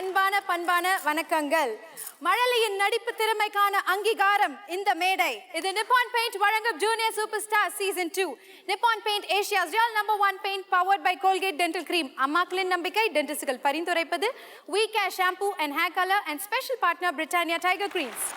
பண்பான வணக்கங்கள். மழலையின் நடிப்பு திறமைக்கான அங்கீகாரம் இந்த மேடை. இது நிப்பான் பெயிண்ட் வழங்கும் junior super star season 2. Nippon paint Asia's real number 1 paint powered by Colgate dental cream. அம்மாக்களின் நம்பிக்கை, டென்டிஸ்டுகள் பரிந்துரைப்பது V care shampoo and hair colour and special partner Britannia tiger creams.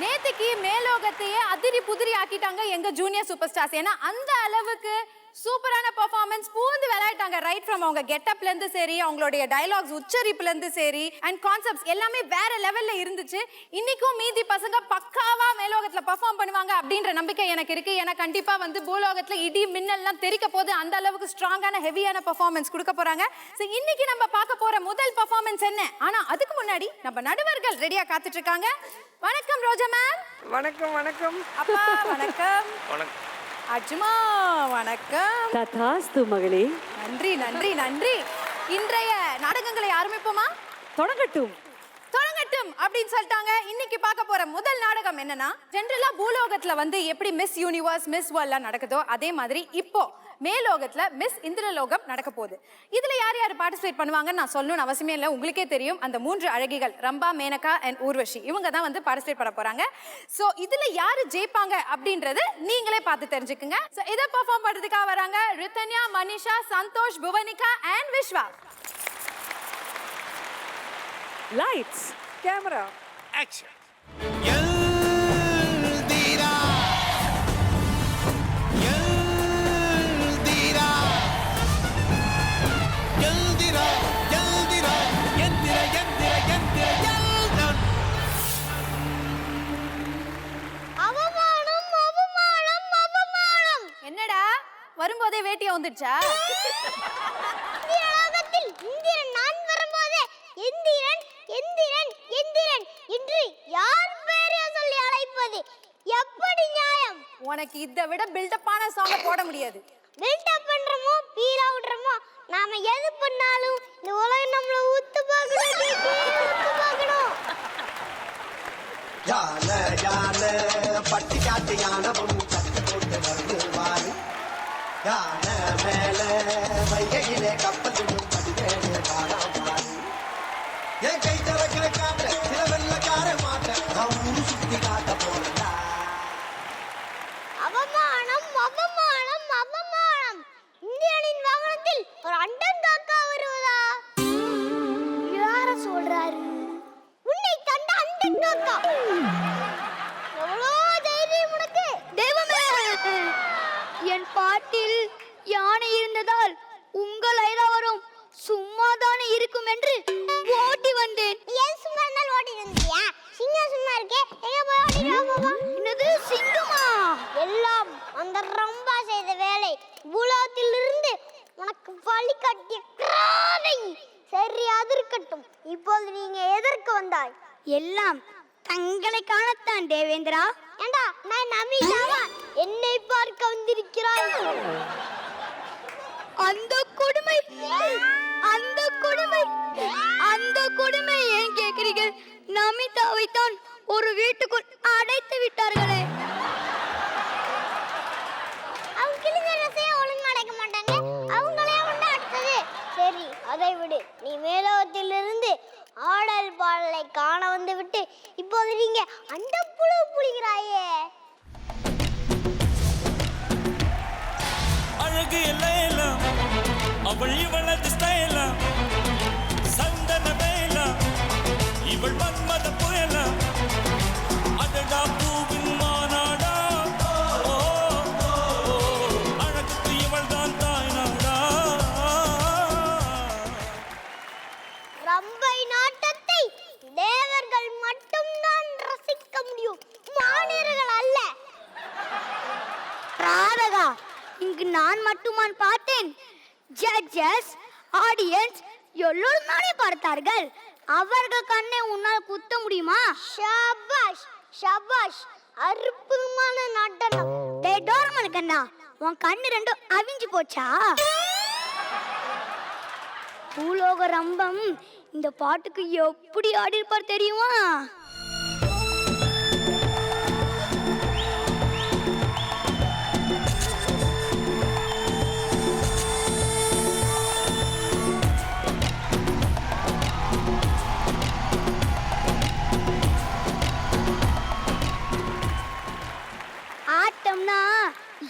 நேத்துக்கு மேலோகத்தையே அதிரி புதிரி ஆக்கிட்டாங்க எங்க ஜூனியர் சூப்பர் ஸ்டார்ஸ். ஏன்னா அந்த அளவுக்கு சூப்பரான பெர்ஃபார்மன்ஸ் பூந்து விளையாட்டாங்க. ரைட் ஃப்ரம் அவங்க கெட்டப்ல இருந்து சரி, அவங்களுடைய டயலாக்ஸ் உச்சரிப்புல இருந்து சரி, அண்ட் கான்செப்ட்ஸ் எல்லாமே வேற லெவல்ல இருந்துச்சு. இன்னைக்கும் மீதி பசங்க பக்காவா மேலோகத்துல பெர்ஃபார்ம் பண்ணுவாங்க அப்படின்ற நம்பிக்கை எனக்கு இருக்கு. ஏன்னா கண்டிப்பா பூலோகத்துல இடி மின்னல்லாம் தெரிக்க போது அந்த அளவுக்கு ஸ்ட்ராங்கான ஹெவியான பெர்ஃபார்மன்ஸ் கொடுக்க போறாங்க. சோ இன்னைக்கு நம்ம பார்க்க போற முதல் பெர்ஃபார்மன்ஸ் என்ன? ஆனா அதுக்கு முன்னாடி நம்ம நடுவர்கள் ரெடியா காத்துட்டு இருக்காங்க. வணக்கம் ரோஜா மேம். வணக்கம். வணக்கம் அப்பா. வணக்கம். வணக்கம் அஜ்மா. வணக்கம். ததாஸ்து மகளே. நன்றி நன்றி நன்றி. இன்றைய நாடகங்களை ஆரம்பிப்போமா? தொடங்கட்டும் அப்படின்னு சொல்லிட்டாங்க. இன்னைக்கு பார்க்க போற முதல் நாடகம் என்னன்னா, ஜெனரலா பூலோகத்துல எப்படி மிஸ் யூனிவர்ஸ், மிஸ் வேர்ல்ட்லாம் நடக்குதோ அதே மாதிரி இப்போ மேலோகத்துல மிஸ் இந்திரலோகம் நடக்க போகுது. இதுல யார் யார் பார்ட்டிசிபேட் பண்ணுவாங்கன்னு நான் சொல்லணும்னு அவசியமே இல்லை. உங்களுக்கே தெரியும், அந்த 3 அழகிகள் ரம்பா, மேனகா அண்ட் ஊர்வஷி, இவங்க தான் பார்ட்டிசிபேட் பண்ண போறாங்க. சோ இதுல யாரு ஜெயிப்பாங்க அப்படின்றது நீங்களே பார்த்து தெரிஞ்சுக்குங்க. சோ இதை பெர்ஃபார்ம் பண்றதுக்காக வராங்க Rithanya, Manisha, Santhosh, Bhuvanika and Vishwa. Lights, camera, action. என்னடா வரும்போதே வேட்டியா வந்துடுச்சா? இந்திரன் நான் வரும்போதே எந்திரன் எந்திரன் எந்திரன் என்று யார் பேரையா சொல்லி அழைப்பது எப்படி நியாயம்? உனக்கு இதை விட பில்டப்பான சாங் போட முடியாது. பில்டப் பண்றோமோ ஃபீல் அவுட்றோமோ, நாம எது பண்ணாலும் இந்த உலகம் நம்மள ஊத்து பார்க்கணும். யானை யானை பட்டி காட்டு யானை கட்டு போட்டு வந்து வாரு. யானை மேல வைகையிலே கப்பல் பதிவேடு வாராமாறு. என் கை திறக்கிற காட்ட சில வெள்ளக்கார மாட்ட நான் ஊரு சுத்தி காட்ட போறா. அவமானம் அவமானம் அவமானம். இந்தியனின் வாகனத்தில் ஒரு அண்டன் காக்கா வருவதா? யார சொல்றாரு? உன்னை கண்ட அண்டன் காக்கா. எவ்வளோ தைரியம் உனக்கு? தெய்வமே, என் பாட்டில் யானை இருந்ததால் உங்கள் ஐராவரும் சும்மாதானே இருக்கும் என்று ஓட்டி வந்தேன். ஏன் சும்மா இருந்தாலும் ஓட்டி வந்தியா? சிங்கம் சும்மா இருக்கே, எங்க போய் ஓட்டிடுவா? என்னது சிங்கமா? எல்லாம் அந்த ரம்பா செய்த வேலை. பூலோகத்திலிருந்து உனக்கு வழி காட்டிய கிராதை. சரி, அது இருக்கட்டும். இப்போது நீங்க எதற்கு வந்தாய்? எல்லாம் தங்களை காணத்தான் தேவேந்திரா. ஏண்டா, நான் நமிதாவா என்னை பார்க்க வந்திருக்கிறாய்? அந்த கொடுமை அந்த கொடுமை அந்த கொடுமை ஏன் கேட்கிறீர்கள்? நமிதாவை தான் ஒரு வீட்டுக்குள் அடைத்து விட்டார்களே. அவங்க கிழிஞ்ச ரசையை ஒழுங்கா அடைக்க மாட்டாங்க, அவங்களே உண்டா அடுத்தது. சரி, அதை விடு. நீ மேலோகத்திலிருந்து ஆடல் பாடலை காண வந்து விட்டு இப்போது நீங்க அந்த புழு புளிகிறாயே. அழகு எல்லாம் அவள் இவளது ஸ்டைலா, சந்தன வேலா இவள் மன்மத புயலா, அடடா பூவின் மாநாடா, அழகுக்கு இவள் தான் தாய்நாடா. ரம்பை நாட்டத்தை தேவர்கள் மட்டும்தான் ரசிக்க முடியும், மானிடர்கள் அல்ல. ராதகா, இங்கு நான் மட்டுமான் பார்த்தேன். ஜட்ஜஸ், ஆடியன்ஸ் எல்லோரும் தானே பார்த்தார்கள். அவர்கள் கண்ணை உன்னால் குத்த முடியுமா? ஷபாஷ் ஷபாஷ், அற்புதமான நடனம். டேய் டோரமன் கண்ணா, உன் கண்ணு ரெண்டும் அவிஞ்சு போச்சா? பூலோக ரம்பம் இந்த பாட்டுக்கு எப்படி ஆடி இருப்பார் தெரியுமா?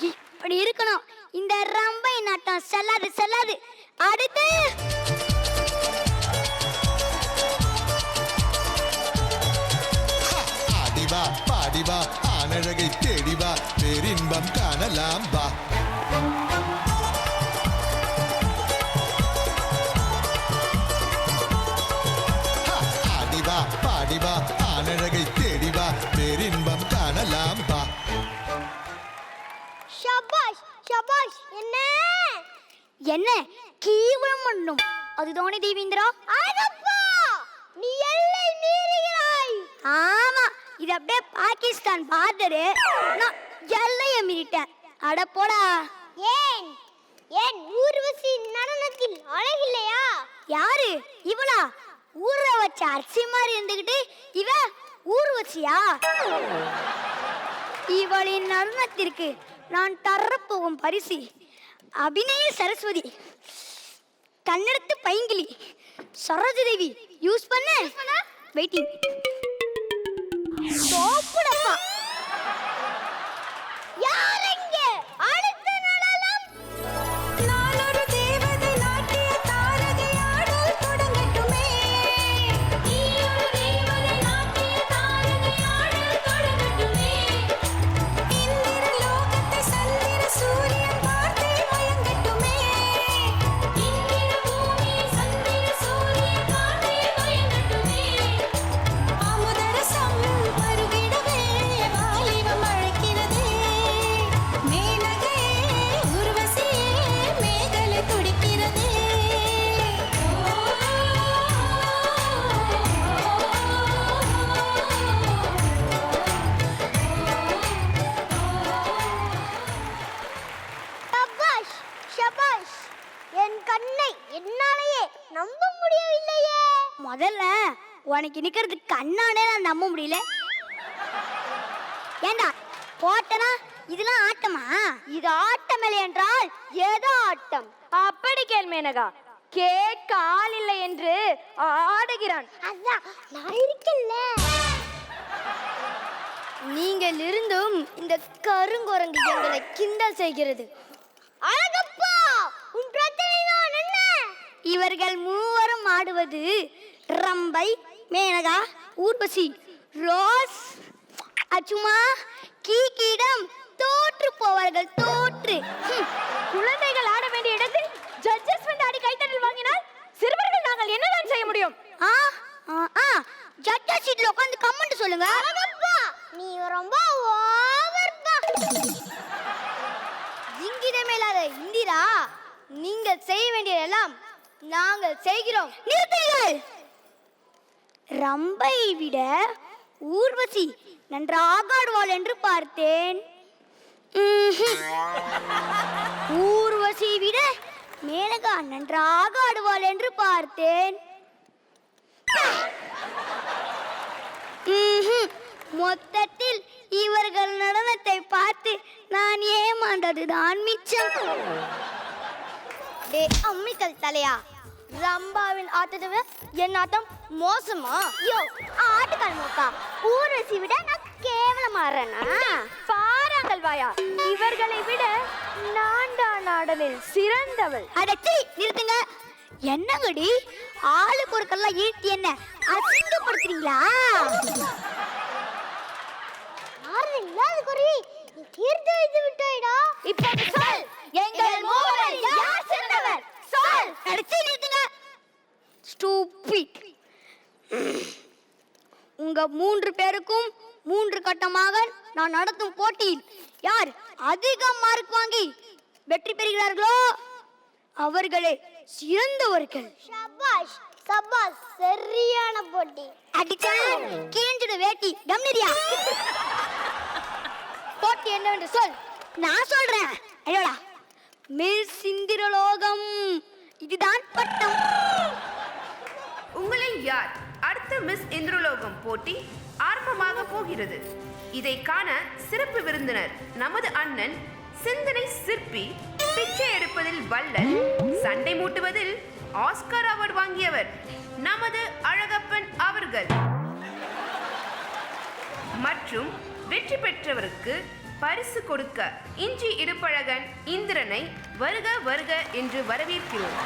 இப்படி இருக்கணும். இந்த ரம்பை நாட்டம் செல்லாது செல்லாது. அடுத்து ஆடிவா பாடிவா ஆனழகை தேடிவா பேரின்பம் காணலாம் வா. ஆடிவா பாடிவா ஆனழகை தேடிவா பேரின்பம் காணலாம் வா. ஷபாஷ் ஷபாஷ். என்ன கீவலம் பண்ணும் அதுதானே தேவேந்திரா? அழகப்பா, நீ எல்லை மீறுகிறாய். ஆமா, இது அப்படியே பாகிஸ்தான் பார்டரு. நான் எல்லைய மீறிட்டேன். அட போடா. ஏன் ஏன் ஊர்வசி நடனத்தில் அழகில்லையா? யாரு இவளா? ஊற வச்ச அரிசி மாதிரி இருந்துகிட்டு இவ ஊர்வசியா? இவளின் நடனத்திற்கு நான் தரப்போகும் பரிசு அபிநய சரஸ்வதி, கன்னடத்து பைங்கிலி, சரோஜா தேவி. யூஸ் பண்ண வெயிட்டிங். சோப்புடப்பா. யார் இங்கே? அடுத்த நடனம். நாளொரு தேவதை நாட்டிய தாரகை ஆடல் தொடங்கட்டுமே. நீயொரு தேவதை நாட்டிய தாரகை ஆடல் தொடங்கட்டுமே. இந்திர லோகத்தை சந்திர சூரியன் பார்த்தே மயங்கட்டுமே. இந்திர பூமியை சந்திர சூரியன் பார்த்தே மயங்கட்டுமே. அமுதரசம் பருகிடவே வாலிபம் அழைக்கிறதே. மேனகையே உர்வசியே மேகலை துடிக்கிறதே. ஷபாஷ் ஷபாஷ். என் கண்ணை என்னாலேயே நம்ப முடியவில்லையே. முதல்ல உனக்கு நிக்கிறது கண்ணானே நான் நம்ப முடியல. ஏண்டா போட்டனா இதெல்லாம் ஆட்டமா? இது ஆட்டம் இல்லை என்றால் ஏதோ ஆட்டம். அப்படி கேள் மேனகா. கேட்க ஆள் இல்லை என்று ஆடுகிறான். அதான் நான் இருக்கேன்ல. நீங்கள் இருந்தும் இந்த கருங்குரங்கு எங்களை கிண்டல் செய்கிறது. அழகப்பா, உன் பிரச்சனை தான் என்ன? இவர்கள் மூவரும் ஆடுவது ரம்பை, மேனகா, ஊர்வசி, ரோஸ், அச்சுமா, கீக்கிடம் தோற்று போவார்கள். தோற்று. குழந்தைகள் ஆட வேண்டிய இடத்தில் ஜட்ஜஸ் வந்து ஆடி கைத்தட்டல் வாங்கினால் சிறுவர்கள் நாங்கள் என்னதான் செய்ய முடியும்? ஜட்ஜா சீட்ல உட்கார்ந்து கமெண்ட் சொல்லுங்க. அழகப்பா, நீ ரொம்ப ஓவர்ப்பா. இங்கிதமேலாத இந்திரா, நீங்கள் செய்ய வேண்டியதெல்லாம் நாங்கள் செய்கிறோம். நிறுத்துங்கள். ரம்பை விட ஊர்வசி நன்றாக ஆடுவாள் என்று பார்த்தேன். ஊர்வசி விட மேனகா நன்றாக ஆடுவாள் என்று பார்த்தேன். மொத்தத்தில் இவர்கள் நடனத்தை பார்த்து நான் ஏமாண்டதுதான் மிச்சம். டே அம்மிக்கல் தலையா, ரம்பாவின் ஆட்டத்தை விட என் ஆட்டம் மோசமா? யோ ஆட்டுக்கால் மூக்கா, ஊர்வசி விட நான் கேவலமாறேனா? பாராங்கள் வாயா, இவர்களை விட நான் தான் ஆடலில் சிறந்தவள். அடச்சி நிறுத்துங்க. என்னங்கடி ஆளுக்கு ஒரு கல்லா ஈட்டி என்ன அசிங்கப்படுத்துறீங்களா? யாரும் இல்லாத குருவி நீ தீர்த்து வைத்து விட்டாய்டா. இப்போது சொல், எங்கள் மூவரில் யார் சிறந்தவர்? சொல். அடச்சி நிறுத்துங்க. ஸ்டூபிட். உங்க 3 பேருக்கும் 3 கட்டமாக நான் நடத்தும் போட்டியில் யார் அதிக மார்க் வாங்கி வெற்றி பெறுகிறார்களோ அவர்களே சிறந்தவர்கள். ஷபாஷ் சபாஷ், சரியான போட்டி. அடிச்சா கீஞ்சிடு வேட்டி. கம்னிரியா. போட்டி என்னவென்று சொல். நான் சொல்றேன். ஐயோடா, மிஸ் இந்திரலோகம், இதுதான் பட்டம். உங்களில் யார் அடுத்த மிஸ் இந்திரலோகம் போட்டி ஆரம்பமாக போகிறது. இதை காண சிறப்பு விருந்தினர் நமது அண்ணன் சிந்தனை சிற்பி, பிச்சை எடுப்பதில் வல்லல், சண்டை மூட்டுவதில் ஆஸ்கார் அவார்டு வாங்கியவர் நமது அழகப்பன் அவர்கள் மற்றும் வெற்றி பெற்றவருக்கு பரிசு கொடுக்க இஞ்சி இடுப்பழகன் இந்திரனை வருக வருக என்று வரவேற்கிறோம்.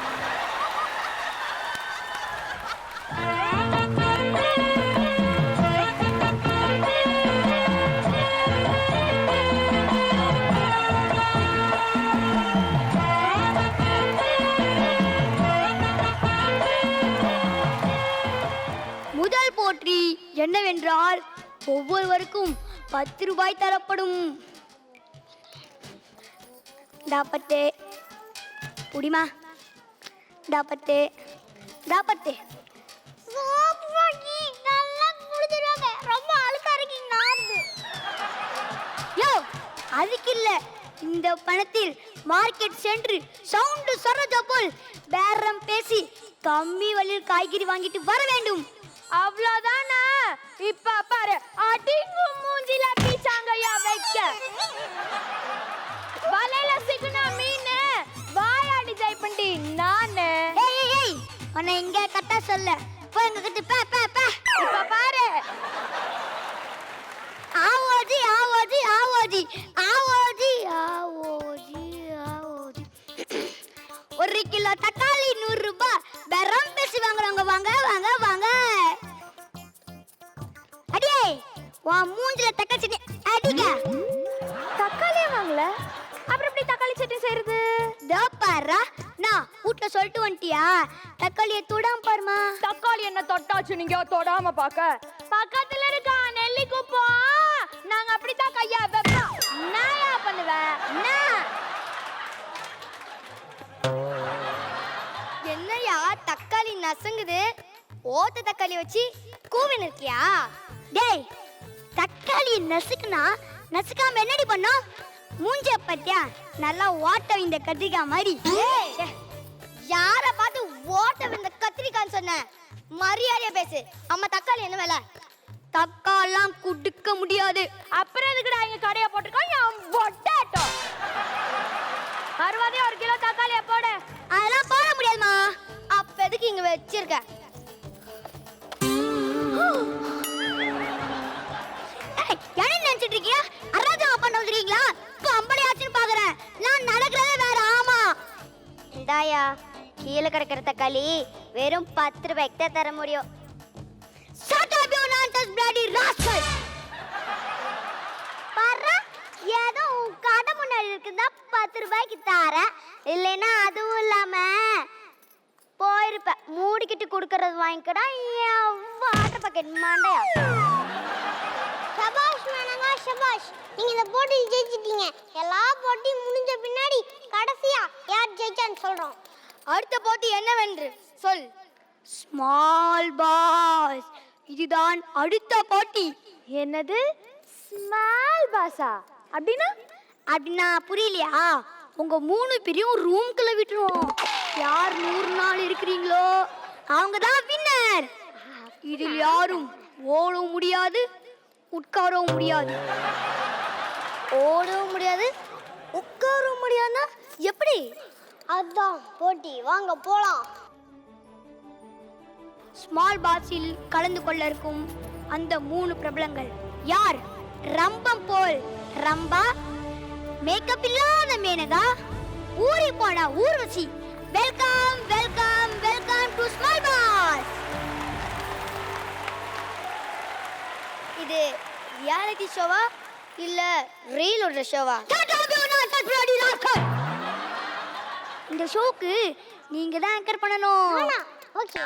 முதல் போற்றி என்னவென்றால் ஒவ்வொருவருக்கும் 10 ரூபாய் தரப்படும். டாப்பத்தே புடிமா டாப்பத்தே டாப்பத்தே நல்லா முடிஞ்சிருவாங்க. ரொம்ப அழுக்கா இருக்கீங்க. யோ அதுக்கு இல்ல, இந்த பணத்தில் மார்க்கெட் சென்று சவுண்டு சரோஜா போல் பேரம் பேசி கம்மி விலையில் காய்கறி வாங்கிட்டு வர வேண்டும். அவ்வளவுதானா? இப்ப பாரு, அடிங்கு மூஞ்சில பீச்சாங்கயா வைக்க. வலையில சிக்குனா மீன் வாயாடி ஜெய் பண்ணி நானு. ஏய் ஏய் ஏய் உன்னை இங்க கட்ட சொல்ல போய் எங்க கிட்ட பே பே பே. இப்ப பாரு, ஆவோஜி ஆவோஜி ஆவோஜி ஆவோஜி ஆவோஜி ஆவோஜி. 1 கிலோ தக்காளி 100 ரூபாய். பேரம் பேசி வாங்குறவங்க வாங்க வாங்க வாங்க. அடியே உன் மூஞ்சில தக்காளி சட்னி அடிக்க. தக்காளியே வாங்கல, அப்புறம் எப்படி தக்காளி சட்னி செய்யறது? தோ பாரா, நான் வீட்ல சொல்லிட்டு வந்துட்டியா? தக்காளியை தொடாம பாருமா. தக்காளி என்ன தொட்டாச்சு நீங்க தொடாம பாக்க? பக்கத்துல இருக்க நெல்லி குப்பம் நாங்க அப்படித்தான் கையா வைப்போம். நாயா பண்ணுவேன் நான். என்னையா தக்காளி நசுங்குது? ஓட்ட தக்காளி வச்சு கூவின் இருக்கியா? டேய் தக்காளி நசுக்குனா நசுக்காம என்னடி பண்ணோம்? மூஞ்ச பத்தியா நல்லா ஓட்ட இந்த கத்திரிக்காய் மாதிரி. யார பார்த்து ஓட்ட இந்த கத்திரிக்காய்ன்னு சொன்ன? மரியாதையா பேசு. அம்மா தக்காளி என்ன விலை? தக்காளிலாம் குடுக்க முடியாது. அப்புறம் எதுக்குடா இங்க கடையை போட்டிருக்கோம்? என் பொட்டாட்டோ 60 1 கிலோ தக்காளியை போடு. அதெல்லாம் போட முடியாதுமா. அப்ப எதுக்கு இங்க வச்சிருக்க? என்ன நினைச்சிட்டு இருக்கீங்க? அராஜகம் பண்ண வந்துறீங்களா? இப்ப அம்பளையாச்சுன்னு பாக்குறேன். நான் நடக்கிறதே வேற. ஆமா இந்தாயா, கீழே கிடக்கிற தக்காளி வெறும் 10 ரூபாய்க்கு தான் தர முடியும். Shut up you nonsense bloody rascal! பாரு, ஏதோ உன் கடை முன்னாடி இருக்குதா 10 ரூபாய்க்கு தர. இல்லைன்னா அதுவும் இல்லாம போயிருப்ப. மூடிக்கிட்டு கொடுக்கறது வாங்கிக்கடா வாட்டர் பாக்கெட் மாண்டையா. சபாஷ் மேனகா சபாஷ். நீங்க இந்த போட்டியில் ஜெயிச்சிட்டீங்க. எல்லா போட்டியும் முடிஞ்ச பின்னாடி கடைசியா யார் ஜெயிச்சான்னு சொல்றோம். அடுத்த போட்டி என்னவென்று சொல். Small pass. இதுதான் அடுத்த போட்டி. என்னது ஸ்மால் பாஸா? அப்படின்னா அப்படின்னா புரியலையா? உங்க 3 பேரையும் ரூம்குள்ள விட்டுருவோம். யார் 100 நாள் இருக்கிறீங்களோ அவங்க தான் வின்னர். இதில் யாரும் ஓடவும் முடியாது, உட்காரவும் முடியாது. ஓடவும் முடியாது, உட்காரவும் முடியாதுன்னா எப்படி? அதான் போட்டி. வாங்க போலாம். ஸ்மால் பாஸில் கலந்து கொள்ள இருக்கும் அந்த 3 பிரபலங்கள் யார்? ரம்பம் போல் ரம்பா, மேக்கப் இல்லாத மேனகா, ஊறி போன Urvashi. Welcome welcome welcome to small pass. இது ரியாலிட்டி ஷோவா இல்ல ரீல் ஓடுற ஷோவா? இந்த ஷோக்கு நீங்க தான் ஆங்கர் பண்ணணும். ஓகே.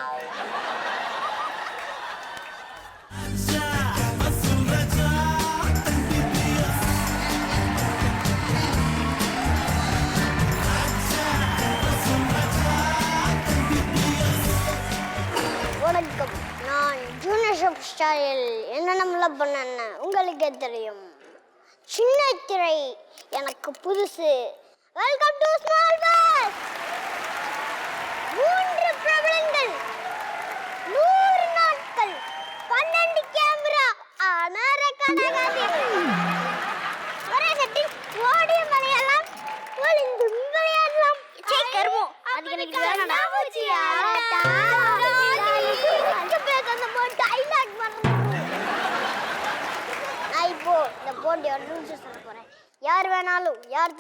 வணக்கம். நான் ஜூனியர் சூப்பர் ஸ்டாரில் என்னென்னலாம் பண்ணேன்னு உங்களுக்கே தெரியும். சின்ன திரை எனக்கு புதுசு. Welcome to small pass. 3 பிரபலங்கள், 100 நாட்கள், 12 கேமரா, ஆனா ரெக்கார்டாகாது. ஒரே செட்டில் ஓடிய மலையெல்லாம் ஒளிந்து விளையாடலாம். கருவோம் அதுக்கு எனக்கு வேணாடா. நான் இப்போ இந்த போட்டியோட ரூல்ஸ் சொல்ல போறேன்.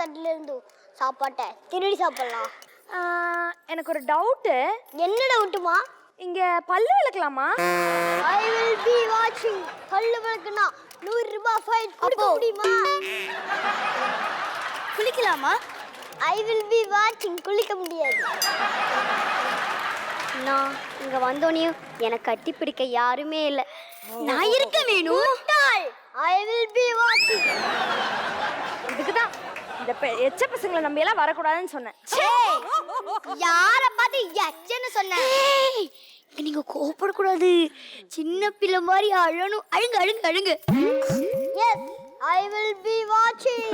தட்டுல இருந்து சாப்பாட்டை திருடி சாப்பிடலாம். எனக்கு ஒரு டவுட்டு. என்ன டவுட்டுமா? இங்க பல்லு விளக்கலாமா? ஐ வில் பி வாட்சிங். பல்லு விளக்குனா 100 ரூபாய் ஃபைன் கொடுக்க முடியுமா? குளிக்கலாமா? ஐ வில் பி வாட்சிங். குளிக்க முடியாது. நான் இங்க வந்தோனையும் எனக்கு கட்டி பிடிக்க யாருமே இல்ல. நான் இருக்க வேணும். ஐ வில் பி வாட்சிங். இதுக்கு தான் இந்த எச்ச பசங்களை நம்ம எல்லாம் வரக்கூடாதுன்னு சொன்னேன். யார பார்த்து எச்சன்னு சொன்ன? நீங்க கோபப்படக்கூடாது. சின்ன பிள்ளை மாதிரி அழணும். அழுங்க அழுங்க அழுங்க. எஸ் ஐ வில் பி வாட்சிங்.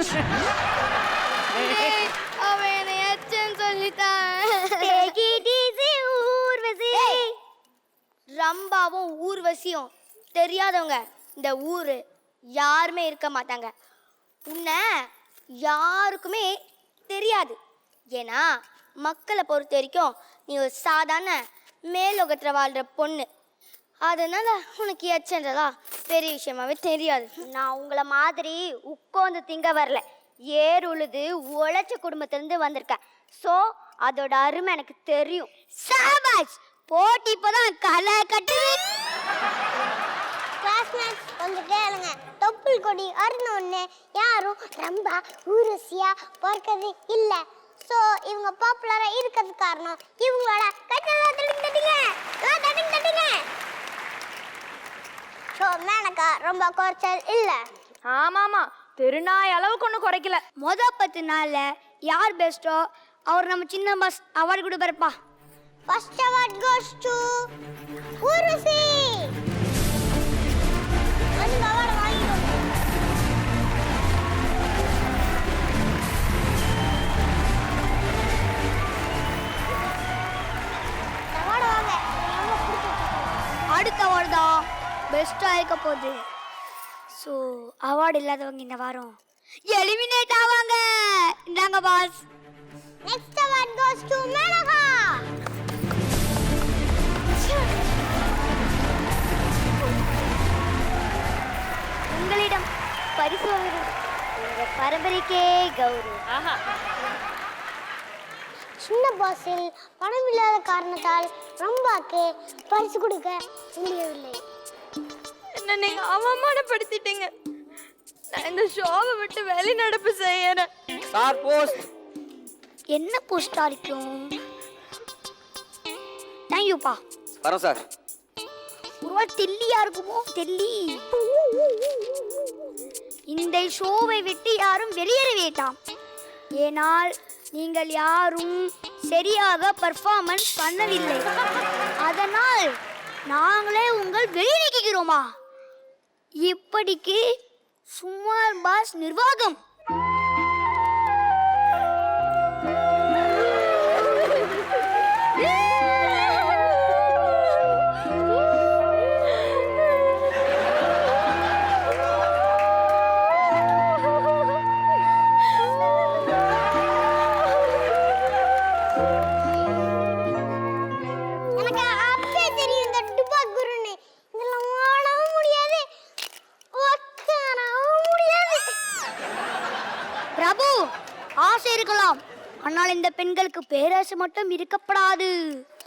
அவன் என்னை எச்சன்னு சொல்லிட்டான். ஊர்வசி. ரம்பாவும் ஊர்வசியும் தெரியாதவங்க இந்த ஊரு யாருமே இருக்க மாட்டாங்க. உன்னை யாருக்குமே தெரியாது. ஏன்னா மக்களை பொறுத்த வரைக்கும் நீ ஒரு சாதாரண மேலோகத்தில் வாழ்கிற பொண்ணு. அதனால உனக்கு எச்சன்றதா பெரிய விஷயமாவே தெரியாது. நான் உங்களை மாதிரி உட்காந்து திங்க வரல. ஏர் உழுது உழைச்ச குடும்பத்திலிருந்து வந்திருக்கேன். ஸோ அதோட அருமை எனக்கு தெரியும். சாபாஷ். போட்டி இப்போதான் களை கட்டுது. கிளாஸ்மேட்ஸ் கொஞ்சம் கேளுங்க. தொப்புள் கொடி அருணொன்னு யாரும் ரொம்ப ஊரசியா பிறக்கிறது இல்ல. ஸோ இவங்க பாப்புலரா இருக்கிறது காரணம் இவங்களோட கைத்தெல்லாம் தட்டுங்க. ஸோ மேனக்கா ரொம்ப குறைச்சல் இல்ல. ஆமாமா, திருநாய் அளவுக்கு ஒன்றும் குறைக்கல. 10 நாள்ல யார் பெஸ்டோ அவர் நம்ம சின்ன பாஸ் அவார்டு கொடுப்பாருப்பா. First award goes to Urvashi. அந்த அவார்டு வாங்கிக்கோங்க. அவார்டு வாங்க. ரொம்ப பிடிச்சிருக்கு. அடுத்த அவார்டு தான் பெஸ்ட்டாக இருக்க போகுது. ஸோ அவார்டு இல்லாதவங்க இந்த வாரம் எலிமினேட் ஆவாங்க. இந்தாங்க boss. Next award goes to Menaka. உங்களிடம் பரிசு வரும். உங்க பரம்பரைக்கே கௌரவம். சின்ன பாஸில் பணம் இல்லாத காரணத்தால் ரம்பாக்கு பரிசு கொடுக்க முடியவில்லை. என்ன நீங்க அவமானப்படுத்திட்டீங்க. நான் இந்த ஷோவை விட்டு வெளிநடப்பு செய்யறேன். Sir post. என்ன போஸ்டா இருக்கும்? தேங்க்யூப்பா. வரோம் சார். ஒருவா டெல்லியா இருக்குமோ? டெல்லி. இந்த ஷோவை விட்டு யாரும் வெளியேற வேண்டாம். ஏனால் நீங்கள் யாரும் சரியாக பர்ஃபார்மன்ஸ் பண்ணவில்லை. அதனால் நாங்களே உங்கள் வெளியே நீக்கிறோமா? இப்படிக்கு சுமார் பாஸ் நிர்வாகம். பிரபு, ஆசை இருக்கலாம், ஆனால் இந்த பெண்களுக்கு பேராசை மட்டும் இருக்கப்படாது.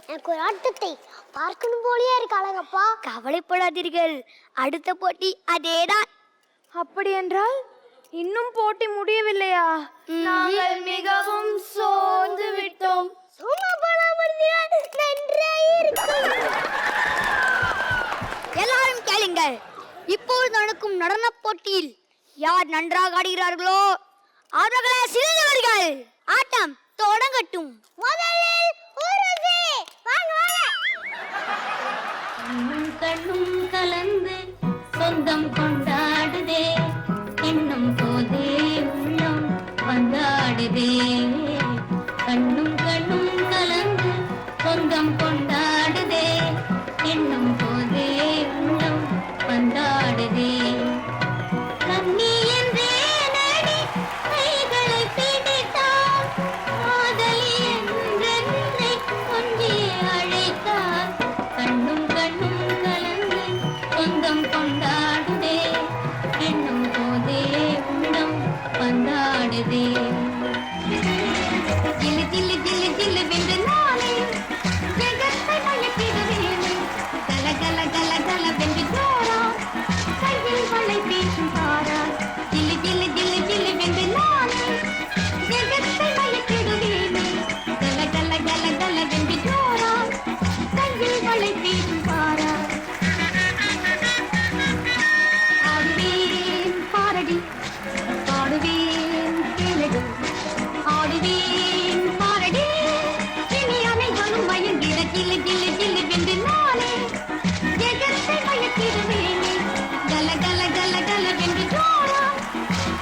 எனக்கு ஒரு ஆட்டத்தை பார்க்கணும் போலியே இருக்கு அழகப்பா. கவலைப்படாதீர்கள், அடுத்த போட்டி அதேதான். அப்படி என்றால் இன்னும் போட்டி முடியவில்லையா? நாங்கள் மிகவும் சோர்ந்து விட்டோம். எல்லாரும் கேளுங்கள். இப்போது நடக்கும் நடன போட்டியில் யார் நன்றாக ஆடுகிறார்களோ அவர்களே சிறந்தவர்கள். ஆட்டம் தொடங்கட்டும். முதலில் ஊர்வசி, வாங்க கண்ணும் கண்ணும் கலந்து சொந்தம் கொண்டாடுதே, என்னும் போதே உள்ளம் வந்தாடுதே. கண்ணும் கண்ணும் கலந்து சொந்தம் கொண்டாடுதே, என்னும் போதே உள்ளம் வந்தாடுதே. கண்ணி என்றே நடி கைகளை பிடித்தார், காதலி என்றென்னை கொஞ்சி அழைத்தார். கண்ணும் கண்ணும் கலந்து சொந்தம் கொண்டாடுதே, என்னும் போதே உள்ளம் வந்தாடுதே. வந்தேன் பாரடி இனி அனைவரும் மயங்கிட ஜில்லு ஜில்லு ஜில்லு வென்று நானே ஜெகத்தை மயக்கிடுவேனே கல கல கல கல வென்று ஜோரா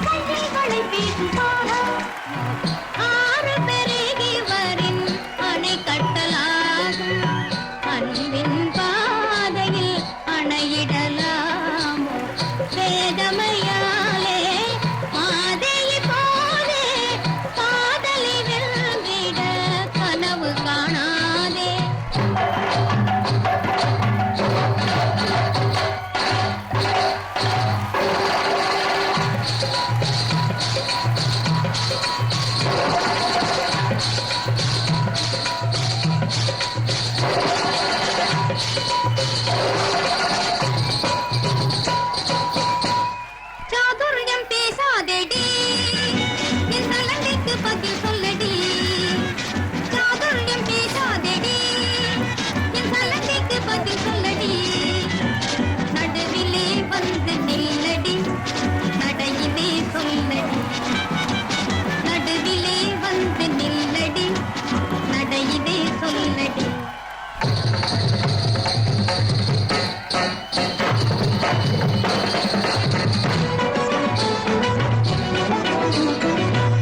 கைகளை பேசும் பாரா ஆறு பெருகி வரின் அணை கட்டலாகும் அன்பின் பாதையில் அணையிடலாமோ வேதமையாலே பாதையை போலே காதலை வெல்விட கனவு காணாதே சாதுரியம் பேசாதேடி என் தலங்கைக்கு பதில் சொல்லடி சாதுரியம் பேசாதேடி என் தலங்கைக்கு பதில் சொல்லடி நடுவிலே வந்து நில்லடி நடையிலே சொல்லடி நடுவிலே வந்து நில்லடி நடையிலே சொல்லடி